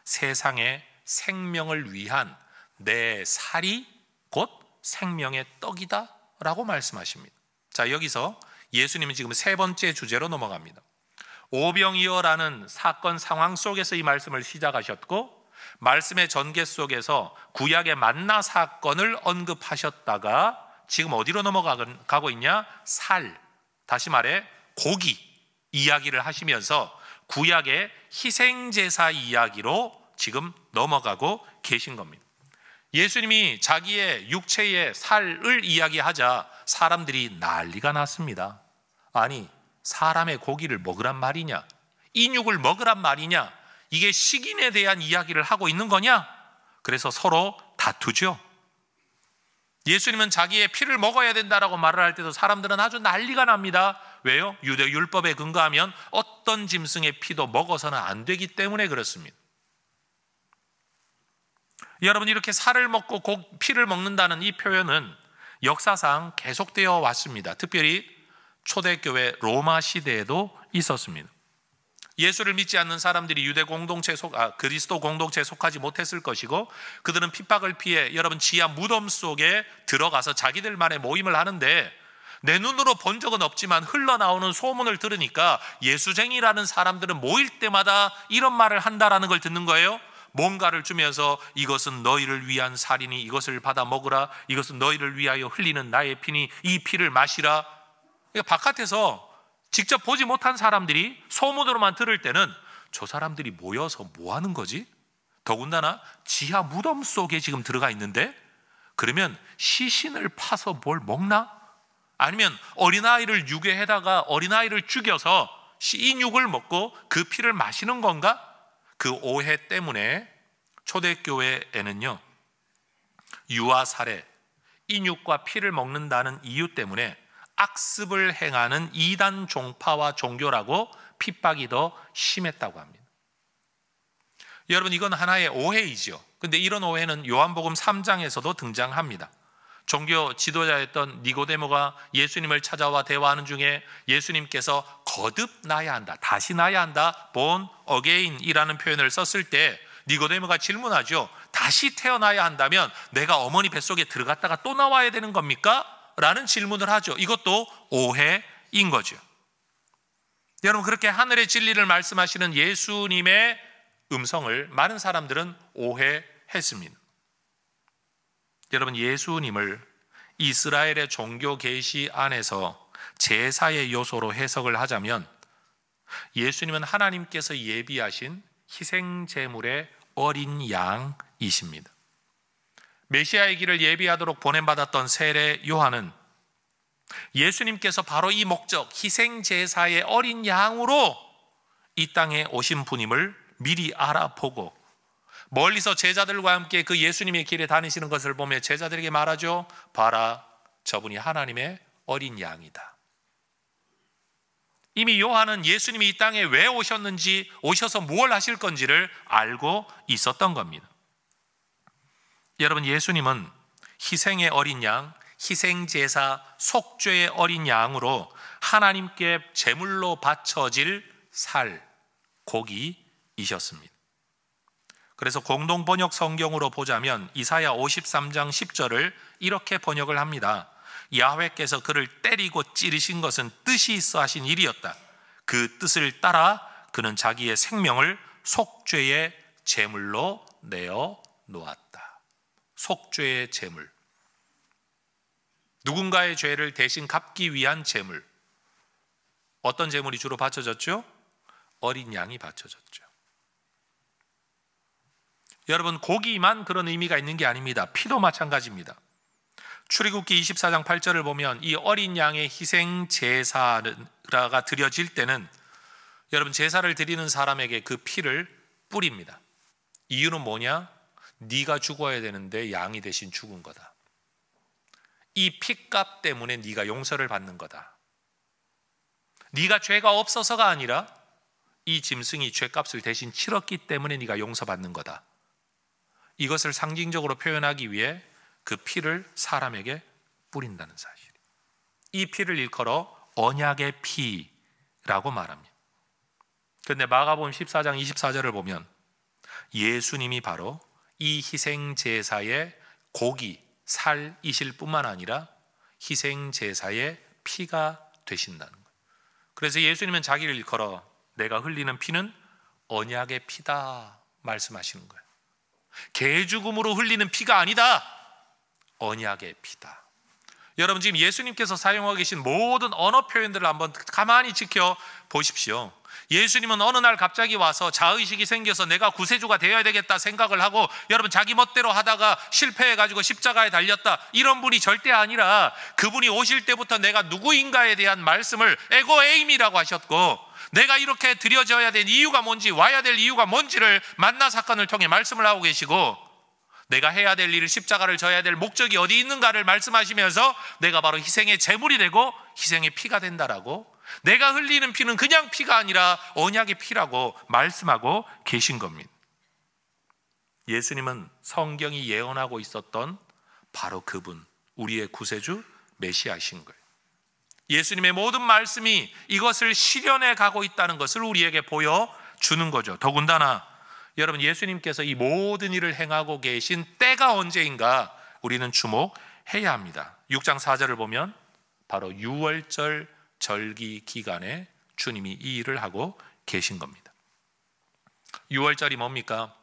세상의 생명을 위한 내 살이 곧 생명의 떡이다 라고 말씀하십니다. 자, 여기서 예수님은 지금 세 번째 주제로 넘어갑니다. 오병이어라는 사건 상황 속에서 이 말씀을 시작하셨고 말씀의 전개 속에서 구약의 만나 사건을 언급하셨다가 지금 어디로 넘어가고 있냐? 살, 다시 말해 고기 이야기를 하시면서 구약의 희생제사 이야기로 지금 넘어가고 계신 겁니다. 예수님이 자기의 육체의 살을 이야기하자 사람들이 난리가 났습니다. 아니, 사람의 고기를 먹으란 말이냐? 인육을 먹으란 말이냐? 이게 식인에 대한 이야기를 하고 있는 거냐? 그래서 서로 다투죠. 예수님은 자기의 피를 먹어야 된다라고 말을 할 때도 사람들은 아주 난리가 납니다. 왜요? 유대 율법에 근거하면 어떤 짐승의 피도 먹어서는 안 되기 때문에 그렇습니다. 여러분, 이렇게 살을 먹고 피를 먹는다는 이 표현은 역사상 계속되어 왔습니다. 특별히 초대교회 로마 시대에도 있었습니다. 예수를 믿지 않는 사람들이 유대 공동체에 그리스도 공동체에 속하지 못했을 것이고 그들은 핍박을 피해 여러분 지하 무덤 속에 들어가서 자기들만의 모임을 하는데 내 눈으로 본 적은 없지만 흘러나오는 소문을 들으니까 예수쟁이라는 사람들은 모일 때마다 이런 말을 한다라는 걸 듣는 거예요. 뭔가를 주면서 이것은 너희를 위한 살이니 이것을 받아 먹으라. 이것은 너희를 위하여 흘리는 나의 피니 이 피를 마시라. 그러니까 바깥에서 직접 보지 못한 사람들이 소문으로만 들을 때는 저 사람들이 모여서 뭐 하는 거지? 더군다나 지하 무덤 속에 지금 들어가 있는데 그러면 시신을 파서 뭘 먹나? 아니면 어린아이를 유괴해다가 어린아이를 죽여서 인육을 먹고 그 피를 마시는 건가? 그 오해 때문에 초대교회에는요, 유아 살해, 인육과 피를 먹는다는 이유 때문에 악습을 행하는 이단 종파와 종교라고 핍박이 더 심했다고 합니다. 여러분, 이건 하나의 오해이죠. 근데 이런 오해는 요한복음 3장에서도 등장합니다. 종교 지도자였던 니고데모가 예수님을 찾아와 대화하는 중에 예수님께서 거듭나야 한다, 다시 나야 한다, born again이라는 표현을 썼을 때 니고데모가 질문하죠. 다시 태어나야 한다면 내가 어머니 뱃속에 들어갔다가 또 나와야 되는 겁니까? 라는 질문을 하죠. 이것도 오해인 거죠. 여러분, 그렇게 하늘의 진리를 말씀하시는 예수님의 음성을 많은 사람들은 오해했습니다. 여러분, 예수님을 이스라엘의 종교 계시 안에서 제사의 요소로 해석을 하자면 예수님은 하나님께서 예비하신 희생 제물의 어린 양이십니다. 메시아의 길을 예비하도록 보냄받았던 세례 요한은 예수님께서 바로 이 목적, 희생 제사의 어린 양으로 이 땅에 오신 분임을 미리 알아보고 멀리서 제자들과 함께 그 예수님의 길에 다니시는 것을 보며 제자들에게 말하죠. 봐라, 저분이 하나님의 어린 양이다. 이미 요한은 예수님이 이 땅에 왜 오셨는지, 오셔서 무엇을 하실 건지를 알고 있었던 겁니다. 여러분, 예수님은 희생의 어린 양, 희생제사, 속죄의 어린 양으로 하나님께 제물로 바쳐질 살, 고기이셨습니다. 그래서 공동번역 성경으로 보자면 이사야 53장 10절을 이렇게 번역을 합니다. 야훼께서 그를 때리고 찌르신 것은 뜻이 있어 하신 일이었다. 그 뜻을 따라 그는 자기의 생명을 속죄의 제물로 내어 놓았다. 속죄의 제물, 누군가의 죄를 대신 갚기 위한 제물. 어떤 제물이 주로 바쳐졌죠? 어린 양이 바쳐졌죠. 여러분, 고기만 그런 의미가 있는 게 아닙니다. 피도 마찬가지입니다. 출애굽기 24장 8절을 보면 이 어린 양의 희생 제사가 드려질 때는 여러분, 제사를 드리는 사람에게 그 피를 뿌립니다. 이유는 뭐냐? 네가 죽어야 되는데 양이 대신 죽은 거다. 이 피값 때문에 네가 용서를 받는 거다. 네가 죄가 없어서가 아니라 이 짐승이 죄값을 대신 치렀기 때문에 네가 용서받는 거다. 이것을 상징적으로 표현하기 위해 그 피를 사람에게 뿌린다는 사실. 이 피를 일컬어 언약의 피라고 말합니다. 그런데 마가복음 14장 24절을 보면 예수님이 바로 이 희생제사의 고기, 살이실 뿐만 아니라 희생제사의 피가 되신다는 거예요. 그래서 예수님은 자기를 일컬어 내가 흘리는 피는 언약의 피다 말씀하시는 거예요. 개죽음으로 흘리는 피가 아니다, 언약의 피다. 여러분, 지금 예수님께서 사용하고 계신 모든 언어 표현들을 한번 가만히 지켜보십시오. 예수님은 어느 날 갑자기 와서 자의식이 생겨서 내가 구세주가 되어야 되겠다 생각을 하고 여러분, 자기 멋대로 하다가 실패해가지고 십자가에 달렸다, 이런 분이 절대 아니라 그분이 오실 때부터 내가 누구인가에 대한 말씀을 에고에임이라고 하셨고, 내가 이렇게 드려져야 될 이유가 뭔지, 와야 될 이유가 뭔지를 만나 사건을 통해 말씀을 하고 계시고, 내가 해야 될 일을, 십자가를 져야 될 목적이 어디 있는가를 말씀하시면서 내가 바로 희생의 제물이 되고 희생의 피가 된다라고, 내가 흘리는 피는 그냥 피가 아니라 언약의 피라고 말씀하고 계신 겁니다. 예수님은 성경이 예언하고 있었던 바로 그분, 우리의 구세주 메시아이신 거예요. 예수님의 모든 말씀이 이것을 실현해 가고 있다는 것을 우리에게 보여주는 거죠. 더군다나 여러분, 예수님께서 이 모든 일을 행하고 계신 때가 언제인가 우리는 주목해야 합니다. 6장 4절을 보면 바로 6월절 절기 기간에 주님이 이 일을 하고 계신 겁니다. 6월절이 뭡니까?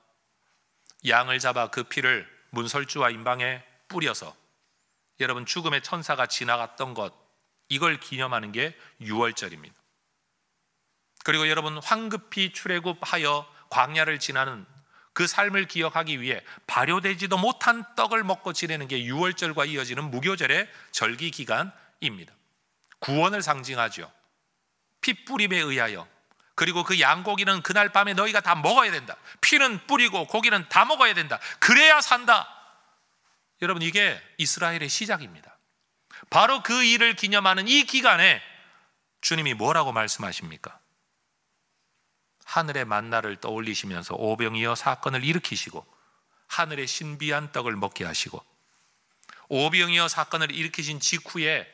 양을 잡아 그 피를 문설주와 임방에 뿌려서 여러분, 죽음의 천사가 지나갔던 것, 이걸 기념하는 게 6월절입니다. 그리고 여러분, 황급히 출애굽하여 광야를 지나는 그 삶을 기억하기 위해 발효되지도 못한 떡을 먹고 지내는 게 6월절과 이어지는 무교절의 절기 기간입니다. 구원을 상징하죠. 핏뿌림에 의하여. 그리고 그 양고기는 그날 밤에 너희가 다 먹어야 된다. 피는 뿌리고 고기는 다 먹어야 된다. 그래야 산다. 여러분, 이게 이스라엘의 시작입니다. 바로 그 일을 기념하는 이 기간에 주님이 뭐라고 말씀하십니까? 하늘의 만나를 떠올리시면서 오병이어 사건을 일으키시고 하늘의 신비한 떡을 먹게 하시고 오병이어 사건을 일으키신 직후에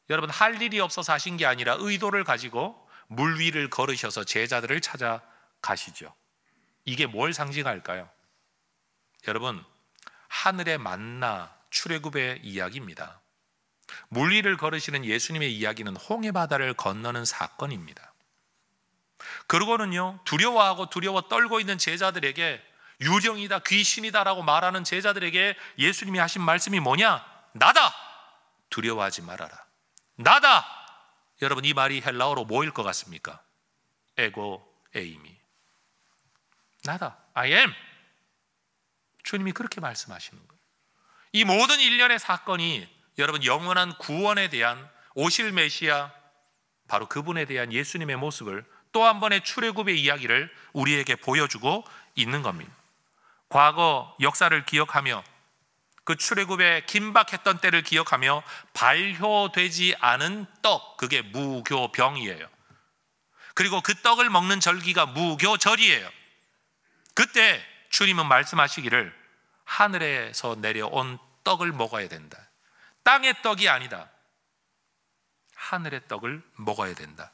여러분 할 일이 없어서 하신 게 아니라 의도를 가지고 물 위를 걸으셔서 제자들을 찾아가시죠. 이게 뭘 상징할까요? 여러분, 하늘의 만나 출애굽의 이야기입니다. 물 위를 걸으시는 예수님의 이야기는 홍해바다를 건너는 사건입니다. 그러고는요, 두려워하고 두려워 떨고 있는 제자들에게 유령이다, 귀신이다라고 말하는 제자들에게 예수님이 하신 말씀이 뭐냐? 나다! 두려워하지 말아라. 나다! 여러분, 이 말이 헬라어로 뭐일 것 같습니까? 에고 에이미. 나다. I am. 주님이 그렇게 말씀하시는 거예요. 이 모든 일련의 사건이 여러분 영원한 구원에 대한 오실 메시아, 바로 그분에 대한 예수님의 모습을 또 한 번의 출애굽의 이야기를 우리에게 보여주고 있는 겁니다. 과거 역사를 기억하며 그 출애굽의 긴박했던 때를 기억하며 발효되지 않은 떡, 그게 무교병이에요. 그리고 그 떡을 먹는 절기가 무교절이에요. 그때 주님은 말씀하시기를 하늘에서 내려온 떡을 먹어야 된다. 땅의 떡이 아니다. 하늘의 떡을 먹어야 된다.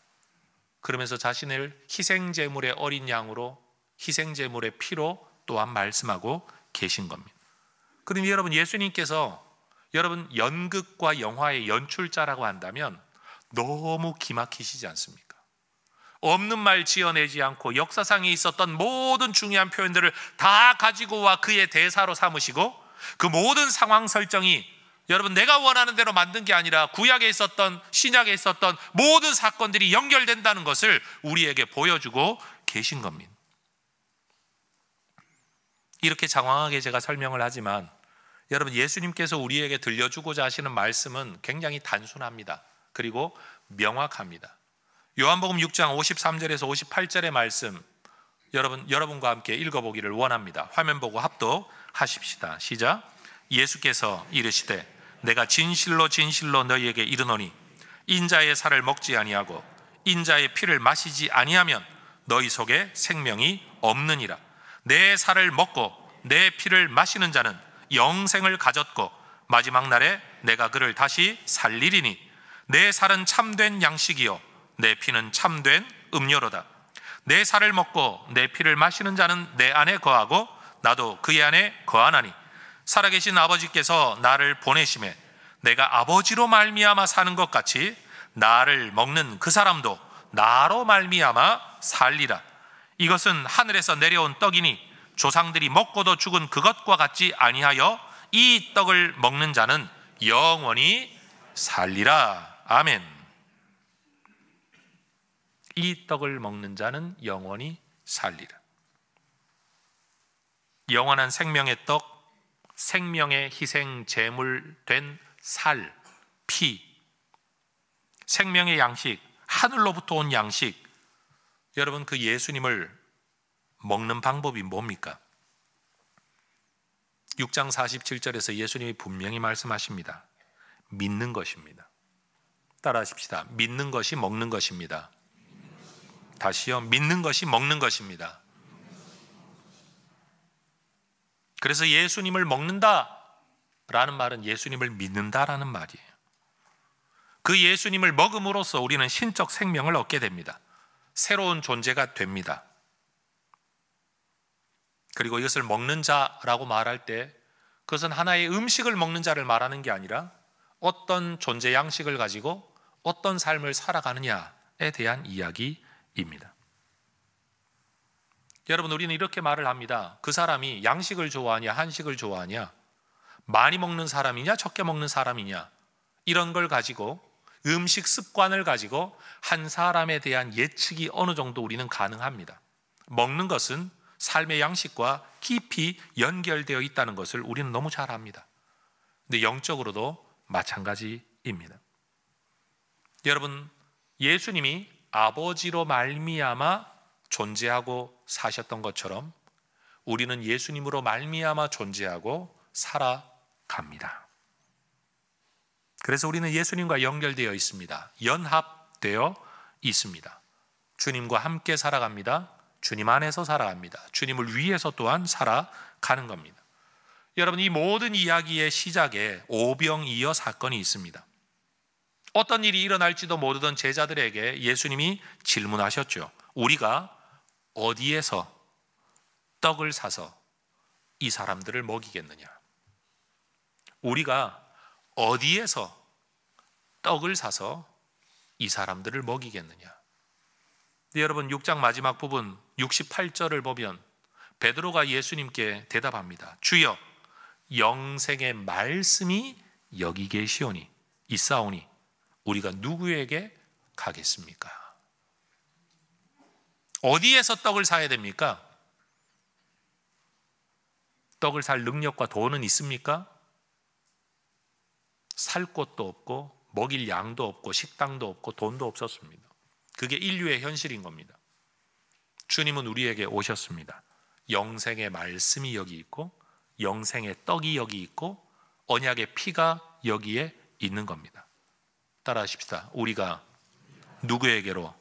그러면서 자신을 희생제물의 어린 양으로, 희생제물의 피로 또한 말씀하고 계신 겁니다. 그러니 여러분, 예수님께서 여러분 연극과 영화의 연출자라고 한다면 너무 기막히시지 않습니까? 없는 말 지어내지 않고 역사상에 있었던 모든 중요한 표현들을 다 가지고 와 그의 대사로 삼으시고 그 모든 상황 설정이 여러분 내가 원하는 대로 만든 게 아니라 구약에 있었던, 신약에 있었던 모든 사건들이 연결된다는 것을 우리에게 보여주고 계신 겁니다. 이렇게 장황하게 제가 설명을 하지만 여러분, 예수님께서 우리에게 들려주고자 하시는 말씀은 굉장히 단순합니다. 그리고 명확합니다. 요한복음 6장 53절에서 58절의 말씀, 여러분과 함께 읽어보기를 원합니다. 화면 보고 합독하십시다. 시작. 예수께서 이르시되 내가 진실로 진실로 너희에게 이르노니 인자의 살을 먹지 아니하고 인자의 피를 마시지 아니하면 너희 속에 생명이 없느니라. 내 살을 먹고 내 피를 마시는 자는 영생을 가졌고 마지막 날에 내가 그를 다시 살리리니 내 살은 참된 양식이요 내 피는 참된 음료로다. 내 살을 먹고 내 피를 마시는 자는 내 안에 거하고 나도 그의 안에 거하나니 살아계신 아버지께서 나를 보내심에 내가 아버지로 말미암아 사는 것 같이 나를 먹는 그 사람도 나로 말미암아 살리라. 이것은 하늘에서 내려온 떡이니 조상들이 먹고도 죽은 그것과 같지 아니하여 이 떡을 먹는 자는 영원히 살리라. 아멘. 이 떡을 먹는 자는 영원히 살리라. 영원한 생명의 떡, 생명의 희생 제물 된 살, 피, 생명의 양식, 하늘로부터 온 양식. 여러분, 그 예수님을 먹는 방법이 뭡니까? 6장 47절에서 예수님이 분명히 말씀하십니다. 믿는 것입니다. 따라하십시다. 믿는 것이 먹는 것입니다. 다시요. 믿는 것이 먹는 것입니다. 그래서 예수님을 먹는다라는 말은 예수님을 믿는다라는 말이에요. 그 예수님을 먹음으로써 우리는 신적 생명을 얻게 됩니다. 새로운 존재가 됩니다. 그리고 이것을 먹는 자라고 말할 때 그것은 하나의 음식을 먹는 자를 말하는 게 아니라 어떤 존재 양식을 가지고 어떤 삶을 살아가느냐에 대한 이야기입니다. 여러분, 우리는 이렇게 말을 합니다. 그 사람이 양식을 좋아하냐 한식을 좋아하냐, 많이 먹는 사람이냐 적게 먹는 사람이냐, 이런 걸 가지고 음식 습관을 가지고 한 사람에 대한 예측이 어느 정도 우리는 가능합니다. 먹는 것은 삶의 양식과 깊이 연결되어 있다는 것을 우리는 너무 잘 압니다. 근데 영적으로도 마찬가지입니다. 여러분, 예수님이 아버지로 말미암아 존재하고 사셨던 것처럼 우리는 예수님으로 말미암아 존재하고 살아갑니다. 그래서 우리는 예수님과 연결되어 있습니다. 연합되어 있습니다. 주님과 함께 살아갑니다. 주님 안에서 살아갑니다. 주님을 위해서 또한 살아가는 겁니다. 여러분, 이 모든 이야기의 시작에 오병이어 사건이 있습니다. 어떤 일이 일어날지도 모르던 제자들에게 예수님이 질문하셨죠. 우리가 어디에서 떡을 사서 이 사람들을 먹이겠느냐? 우리가 어디에서 떡을 사서 이 사람들을 먹이겠느냐? 여러분, 6장 마지막 부분 68절을 보면 베드로가 예수님께 대답합니다. 주여, 영생의 말씀이 여기 계시오니 있사오니 우리가 누구에게 가겠습니까? 어디에서 떡을 사야 됩니까? 떡을 살 능력과 돈은 있습니까? 살 곳도 없고 먹일 양도 없고 식당도 없고 돈도 없었습니다. 그게 인류의 현실인 겁니다. 주님은 우리에게 오셨습니다. 영생의 말씀이 여기 있고 영생의 떡이 여기 있고 언약의 피가 여기에 있는 겁니다. 따라하십시다. 우리가 누구에게로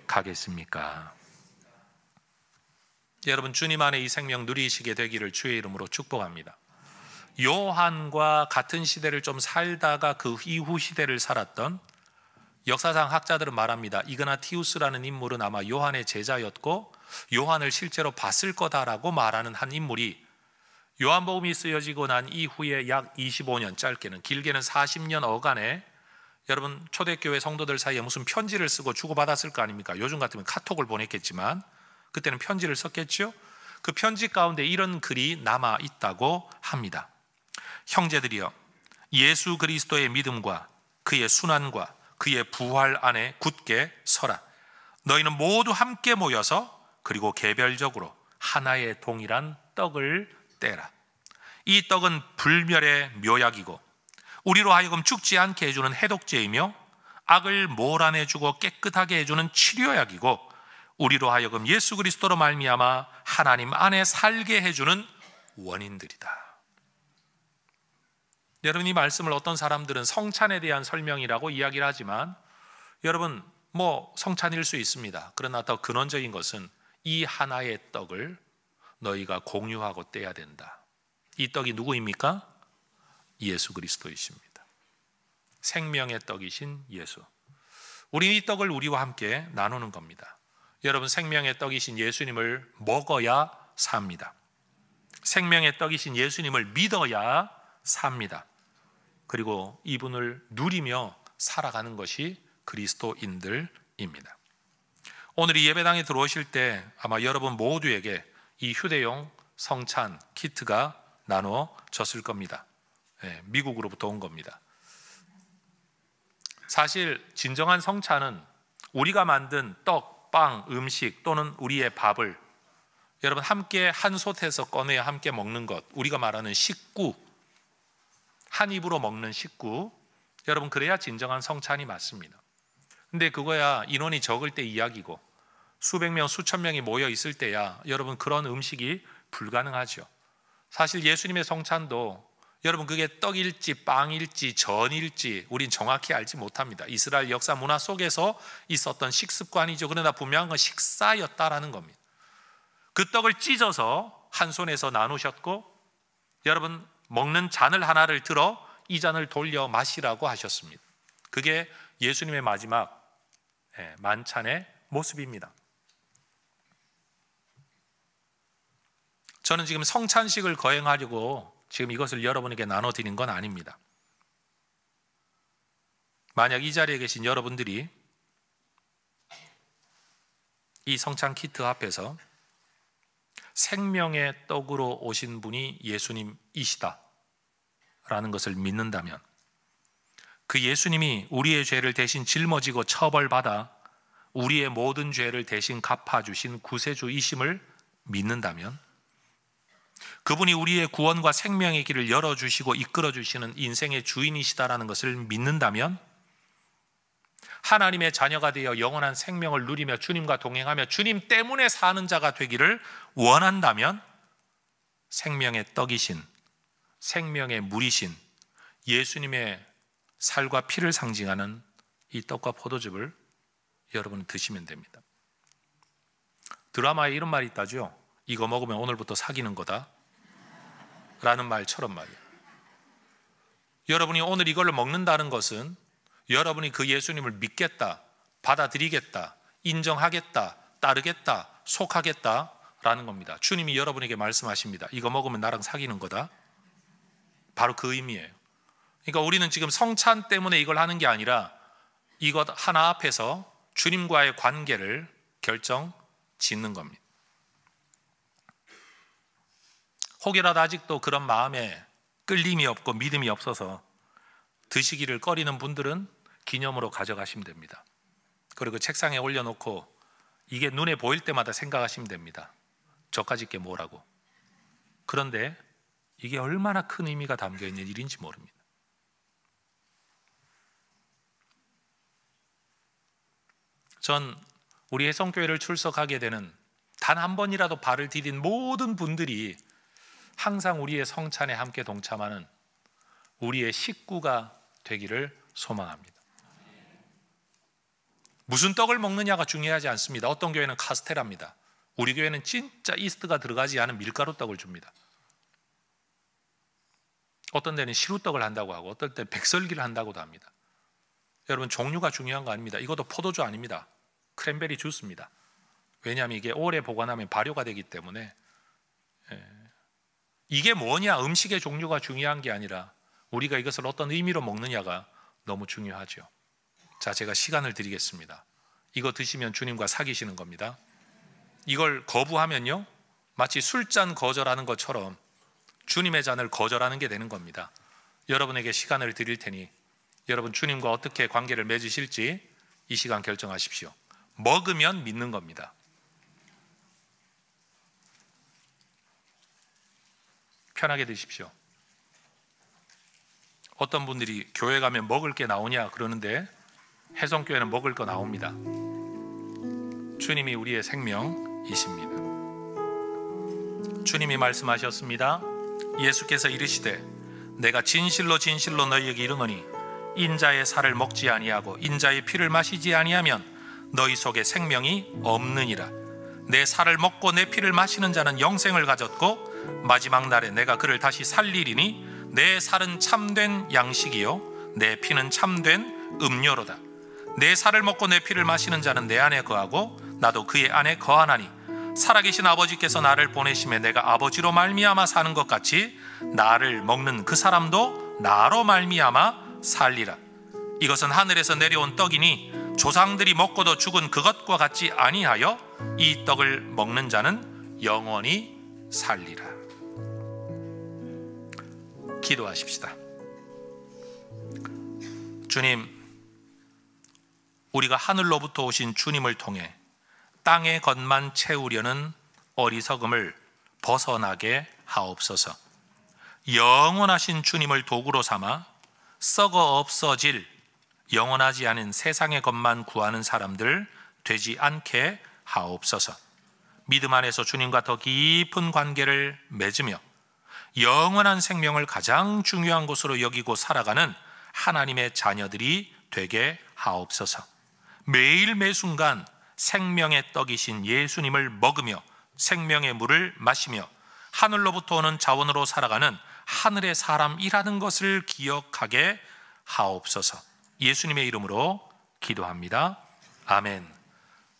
가겠습니까? 여러분, 주님 안에 이 생명 누리시게 되기를 주의 이름으로 축복합니다. 요한과 같은 시대를 좀 살다가 그 이후 시대를 살았던 역사상 학자들은 말합니다. 이그나티우스라는 인물은 아마 요한의 제자였고 요한을 실제로 봤을 거다라고 말하는 한 인물이 요한복음이 쓰여지고 난 이후에 약 25년, 짧게는 길게는 40년 어간에 여러분, 초대교회 성도들 사이에 무슨 편지를 쓰고 주고받았을 거 아닙니까? 요즘 같으면 카톡을 보냈겠지만 그때는 편지를 썼겠죠. 그 편지 가운데 이런 글이 남아 있다고 합니다. 형제들이여, 예수 그리스도의 믿음과 그의 순환과 그의 부활 안에 굳게 서라. 너희는 모두 함께 모여서 그리고 개별적으로 하나의 동일한 떡을 떼라. 이 떡은 불멸의 묘약이고 우리로 하여금 죽지 않게 해주는 해독제이며 악을 몰아내주고 깨끗하게 해주는 치료약이고 우리로 하여금 예수 그리스도로 말미암아 하나님 안에 살게 해주는 원인들이다. 여러분, 이 말씀을 어떤 사람들은 성찬에 대한 설명이라고 이야기를 하지만 여러분, 성찬일 수 있습니다. 그러나 더 근원적인 것은 이 하나의 떡을 너희가 공유하고 떼야 된다. 이 떡이 누구입니까? 예수 그리스도이십니다. 생명의 떡이신 예수. 우리 이 떡을 우리와 함께 나누는 겁니다. 여러분, 생명의 떡이신 예수님을 먹어야 삽니다. 생명의 떡이신 예수님을 믿어야 삽니다. 그리고 이분을 누리며 살아가는 것이 그리스도인들입니다. 오늘 이 예배당에 들어오실 때 아마 여러분 모두에게 이 휴대용 성찬 키트가 나눠졌을 겁니다. 미국으로부터 온 겁니다. 사실 진정한 성찬은 우리가 만든 떡, 빵, 음식 또는 우리의 밥을 여러분 함께 한 솥에서 꺼내야 함께 먹는 것, 우리가 말하는 식구, 한 입으로 먹는 식구, 여러분 그래야 진정한 성찬이 맞습니다. 근데 그거야 인원이 적을 때 이야기고 수백 명, 수천 명이 모여 있을 때야 여러분 그런 음식이 불가능하죠. 사실 예수님의 성찬도 여러분 그게 떡일지 빵일지 전일지 우린 정확히 알지 못합니다. 이스라엘 역사 문화 속에서 있었던 식습관이죠. 그러나 분명한 건 식사였다라는 겁니다. 그 떡을 찢어서 한 손에서 나누셨고 여러분 먹는 잔을 하나를 들어 이 잔을 돌려 마시라고 하셨습니다. 그게 예수님의 마지막 만찬의 모습입니다. 저는 지금 성찬식을 거행하려고 지금 이것을 여러분에게 나눠드린 건 아닙니다. 만약 이 자리에 계신 여러분들이 이 성찬 키트 앞에서 생명의 떡으로 오신 분이 예수님이시다 라는 것을 믿는다면, 그 예수님이 우리의 죄를 대신 짊어지고 처벌받아 우리의 모든 죄를 대신 갚아주신 구세주이심을 믿는다면, 그분이 우리의 구원과 생명의 길을 열어주시고 이끌어주시는 인생의 주인이시다라는 것을 믿는다면, 하나님의 자녀가 되어 영원한 생명을 누리며 주님과 동행하며 주님 때문에 사는 자가 되기를 원한다면 생명의 떡이신, 생명의 물이신 예수님의 살과 피를 상징하는 이 떡과 포도즙을 여러분은 드시면 됩니다. 드라마에 이런 말이 있다죠. 이거 먹으면 오늘부터 사귀는 거다 라는 말처럼 말이에요. 여러분이 오늘 이걸 먹는다는 것은 여러분이 그 예수님을 믿겠다, 받아들이겠다, 인정하겠다, 따르겠다, 속하겠다 라는 겁니다. 주님이 여러분에게 말씀하십니다. 이거 먹으면 나랑 사귀는 거다. 바로 그 의미예요. 그러니까 우리는 지금 성찬 때문에 이걸 하는 게 아니라 이것 하나 앞에서 주님과의 관계를 결정 짓는 겁니다. 혹여라도 아직도 그런 마음에 끌림이 없고 믿음이 없어서 드시기를 꺼리는 분들은 기념으로 가져가시면 됩니다. 그리고 책상에 올려놓고 이게 눈에 보일 때마다 생각하시면 됩니다. 저까짓 게 뭐라고. 그런데 이게 얼마나 큰 의미가 담겨있는 일인지 모릅니다. 전 우리 해성교회를 출석하게 되는 단 한 번이라도 발을 디딘 모든 분들이 항상 우리의 성찬에 함께 동참하는 우리의 식구가 되기를 소망합니다. 무슨 떡을 먹느냐가 중요하지 않습니다. 어떤 교회는 카스테라입니다. 우리 교회는 진짜 이스트가 들어가지 않은 밀가루 떡을 줍니다. 어떤 데는 시루떡을 한다고 하고 어떤 때는 백설기를 한다고도 합니다. 여러분, 종류가 중요한 거 아닙니다. 이것도 포도주 아닙니다. 크랜베리 주스입니다. 왜냐하면 이게 오래 보관하면 발효가 되기 때문에. 이게 뭐냐, 음식의 종류가 중요한 게 아니라 우리가 이것을 어떤 의미로 먹느냐가 너무 중요하죠. 자, 제가 시간을 드리겠습니다. 이거 드시면 주님과 사귀시는 겁니다. 이걸 거부하면요, 마치 술잔 거절하는 것처럼 주님의 잔을 거절하는 게 되는 겁니다. 여러분에게 시간을 드릴 테니 여러분 주님과 어떻게 관계를 맺으실지 이 시간 결정하십시오. 먹으면 믿는 겁니다. 편하게 드십시오. 어떤 분들이 교회 가면 먹을 게 나오냐 그러는데 해성교회는 먹을 거 나옵니다. 주님이 우리의 생명이십니다. 주님이 말씀하셨습니다. 예수께서 이르시되 내가 진실로 진실로 너희에게 이르노니 인자의 살을 먹지 아니하고 인자의 피를 마시지 아니하면 너희 속에 생명이 없느니라. 내 살을 먹고 내 피를 마시는 자는 영생을 가졌고 마지막 날에 내가 그를 다시 살리리니 내 살은 참된 양식이요 내 피는 참된 음료로다. 내 살을 먹고 내 피를 마시는 자는 내 안에 거하고 나도 그의 안에 거하나니 살아계신 아버지께서 나를 보내심에 내가 아버지로 말미암아 사는 것 같이 나를 먹는 그 사람도 나로 말미암아 살리라. 이것은 하늘에서 내려온 떡이니 조상들이 먹고도 죽은 그것과 같지 아니하여 이 떡을 먹는 자는 영원히 살리라. 기도하십시다. 주님, 우리가 하늘로부터 오신 주님을 통해 땅의 것만 채우려는 어리석음을 벗어나게 하옵소서. 영원하신 주님을 도구로 삼아 썩어 없어질 영원하지 않은 세상의 것만 구하는 사람들 되지 않게 하옵소서. 믿음 안에서 주님과 더 깊은 관계를 맺으며 영원한 생명을 가장 중요한 것으로 여기고 살아가는 하나님의 자녀들이 되게 하옵소서. 매일 매순간 생명의 떡이신 예수님을 먹으며 생명의 물을 마시며 하늘로부터 오는 자원으로 살아가는 하늘의 사람이라는 것을 기억하게 하옵소서. 예수님의 이름으로 기도합니다. 아멘.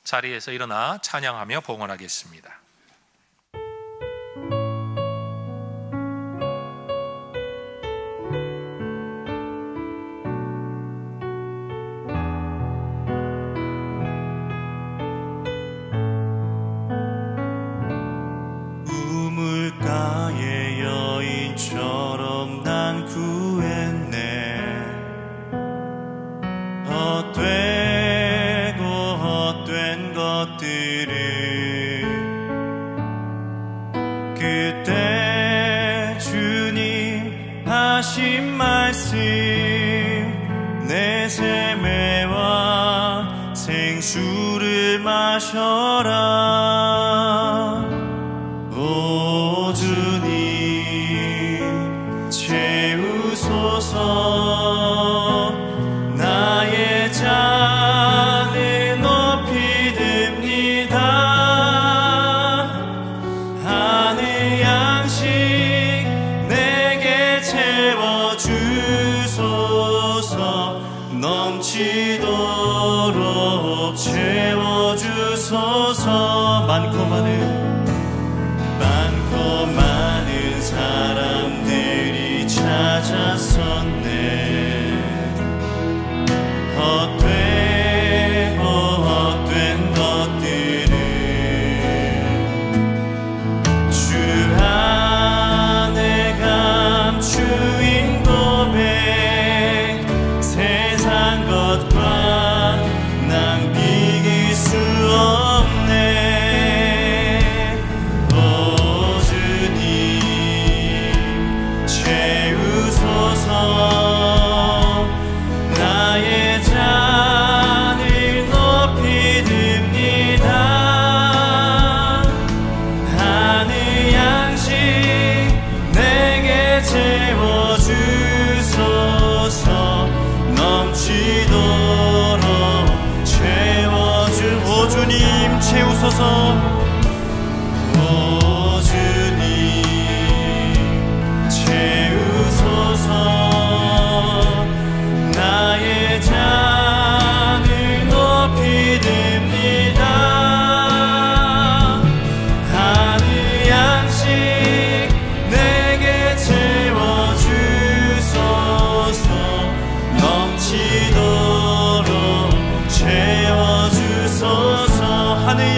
자리에서 일어나 찬양하며 봉헌하겠습니다.
우물가의 여인처럼 난 구했네. 헛되고 헛된 것들을 그때 주님 하신 말씀 내 삶에 와 마셔라. 오 주님 채우소서. 나의 잔을 높이 듭니다. 하늘 양식 내게 채워주소서. 넘치도록 채워주소서. 많고 많은 사람들이 찾았었네. 헛된 것들을 주 안에 감추인 고백. 세상 것과 낭비길 수 없네. 오 주님 채우소서. 나의 잔을 높이 듭니다. 하늘 양식 내게 채워주소서. 넘치도록 오 주님 채우소서. 오 주님 채우소서. 나의 잔을 높이 듭니다. 하늘 양식 내게 채워주소서. 넘치도록 채워주소서. 하늘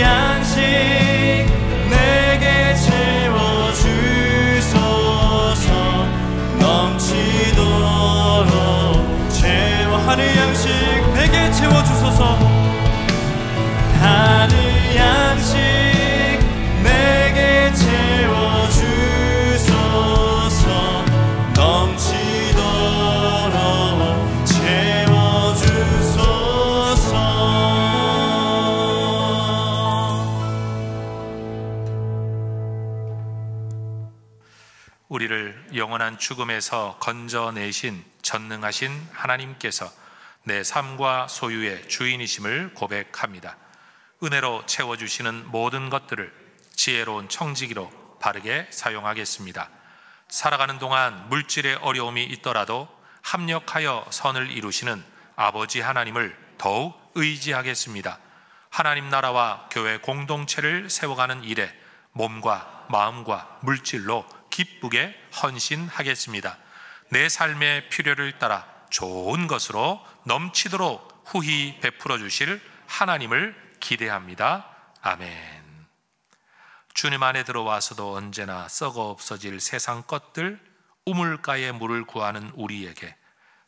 양식 내게 채워주소서. 넘치도록 하늘 양식 내게 채워주소서. 하늘 양식 내게 채워주소서. 넘치도록 채워주소서.
우리를 영원한 죽음에서 건져내신 전능하신 하나님께서 내 삶과 소유의 주인이심을 고백합니다. 은혜로 채워주시는 모든 것들을 지혜로운 청지기로 바르게 사용하겠습니다. 살아가는 동안 물질의 어려움이 있더라도 합력하여 선을 이루시는 아버지 하나님을 더욱 의지하겠습니다. 하나님 나라와 교회 공동체를 세워가는 일에 몸과 마음과 물질로 기쁘게 헌신하겠습니다. 내 삶의 필요를 따라 좋은 것으로 넘치도록 후히 베풀어 주실 하나님을 기대합니다. 아멘. 주님 안에 들어와서도 언제나 썩어 없어질 세상 것들, 우물가의 물을 구하는 우리에게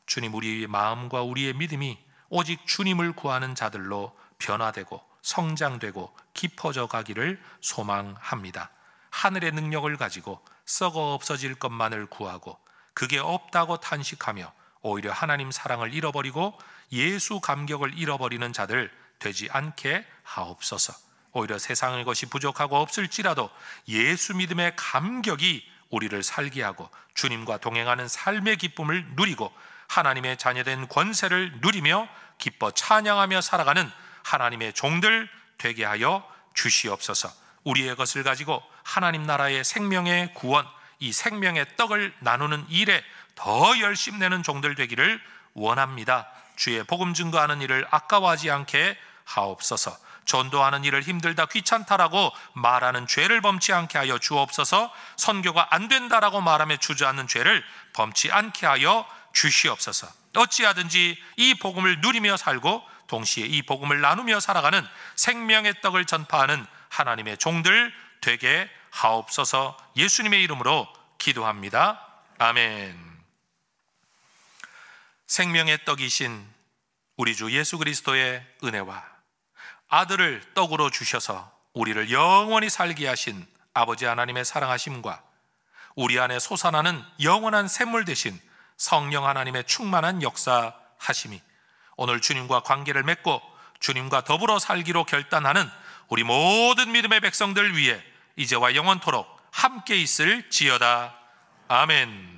주님, 우리의 마음과 우리의 믿음이 오직 주님을 구하는 자들로 변화되고 성장되고 깊어져 가기를 소망합니다. 하늘의 능력을 가지고 썩어 없어질 것만을 구하고 그게 없다고 탄식하며 오히려 하나님 사랑을 잃어버리고 예수 감격을 잃어버리는 자들 되지 않게 하옵소서. 오히려 세상의 것이 부족하고 없을지라도 예수 믿음의 감격이 우리를 살게 하고 주님과 동행하는 삶의 기쁨을 누리고 하나님의 자녀된 권세를 누리며 기뻐 찬양하며 살아가는 하나님의 종들 되게 하여 주시옵소서. 우리의 것을 가지고 하나님 나라의 생명의 구원, 이 생명의 떡을 나누는 일에 더 열심내는 종들 되기를 원합니다. 주의 복음 증거하는 일을 아까워하지 않게 하옵소서. 전도하는 일을 힘들다 귀찮다라고 말하는 죄를 범치 않게 하여 주옵소서. 선교가 안 된다라고 말하며 주저앉는 죄를 범치 않게 하여 주시옵소서. 어찌하든지 이 복음을 누리며 살고 동시에 이 복음을 나누며 살아가는 생명의 떡을 전파하는 하나님의 종들 되게 하옵소서. 예수님의 이름으로 기도합니다. 아멘. 생명의 떡이신 우리 주 예수 그리스도의 은혜와 아들을 떡으로 주셔서 우리를 영원히 살게 하신 아버지 하나님의 사랑하심과 우리 안에 솟아나는 영원한 샘물 되신 성령 하나님의 충만한 역사하심이 오늘 주님과 관계를 맺고 주님과 더불어 살기로 결단하는 우리 모든 믿음의 백성들 위해 이제와 영원토록 함께 있을지어다. 아멘.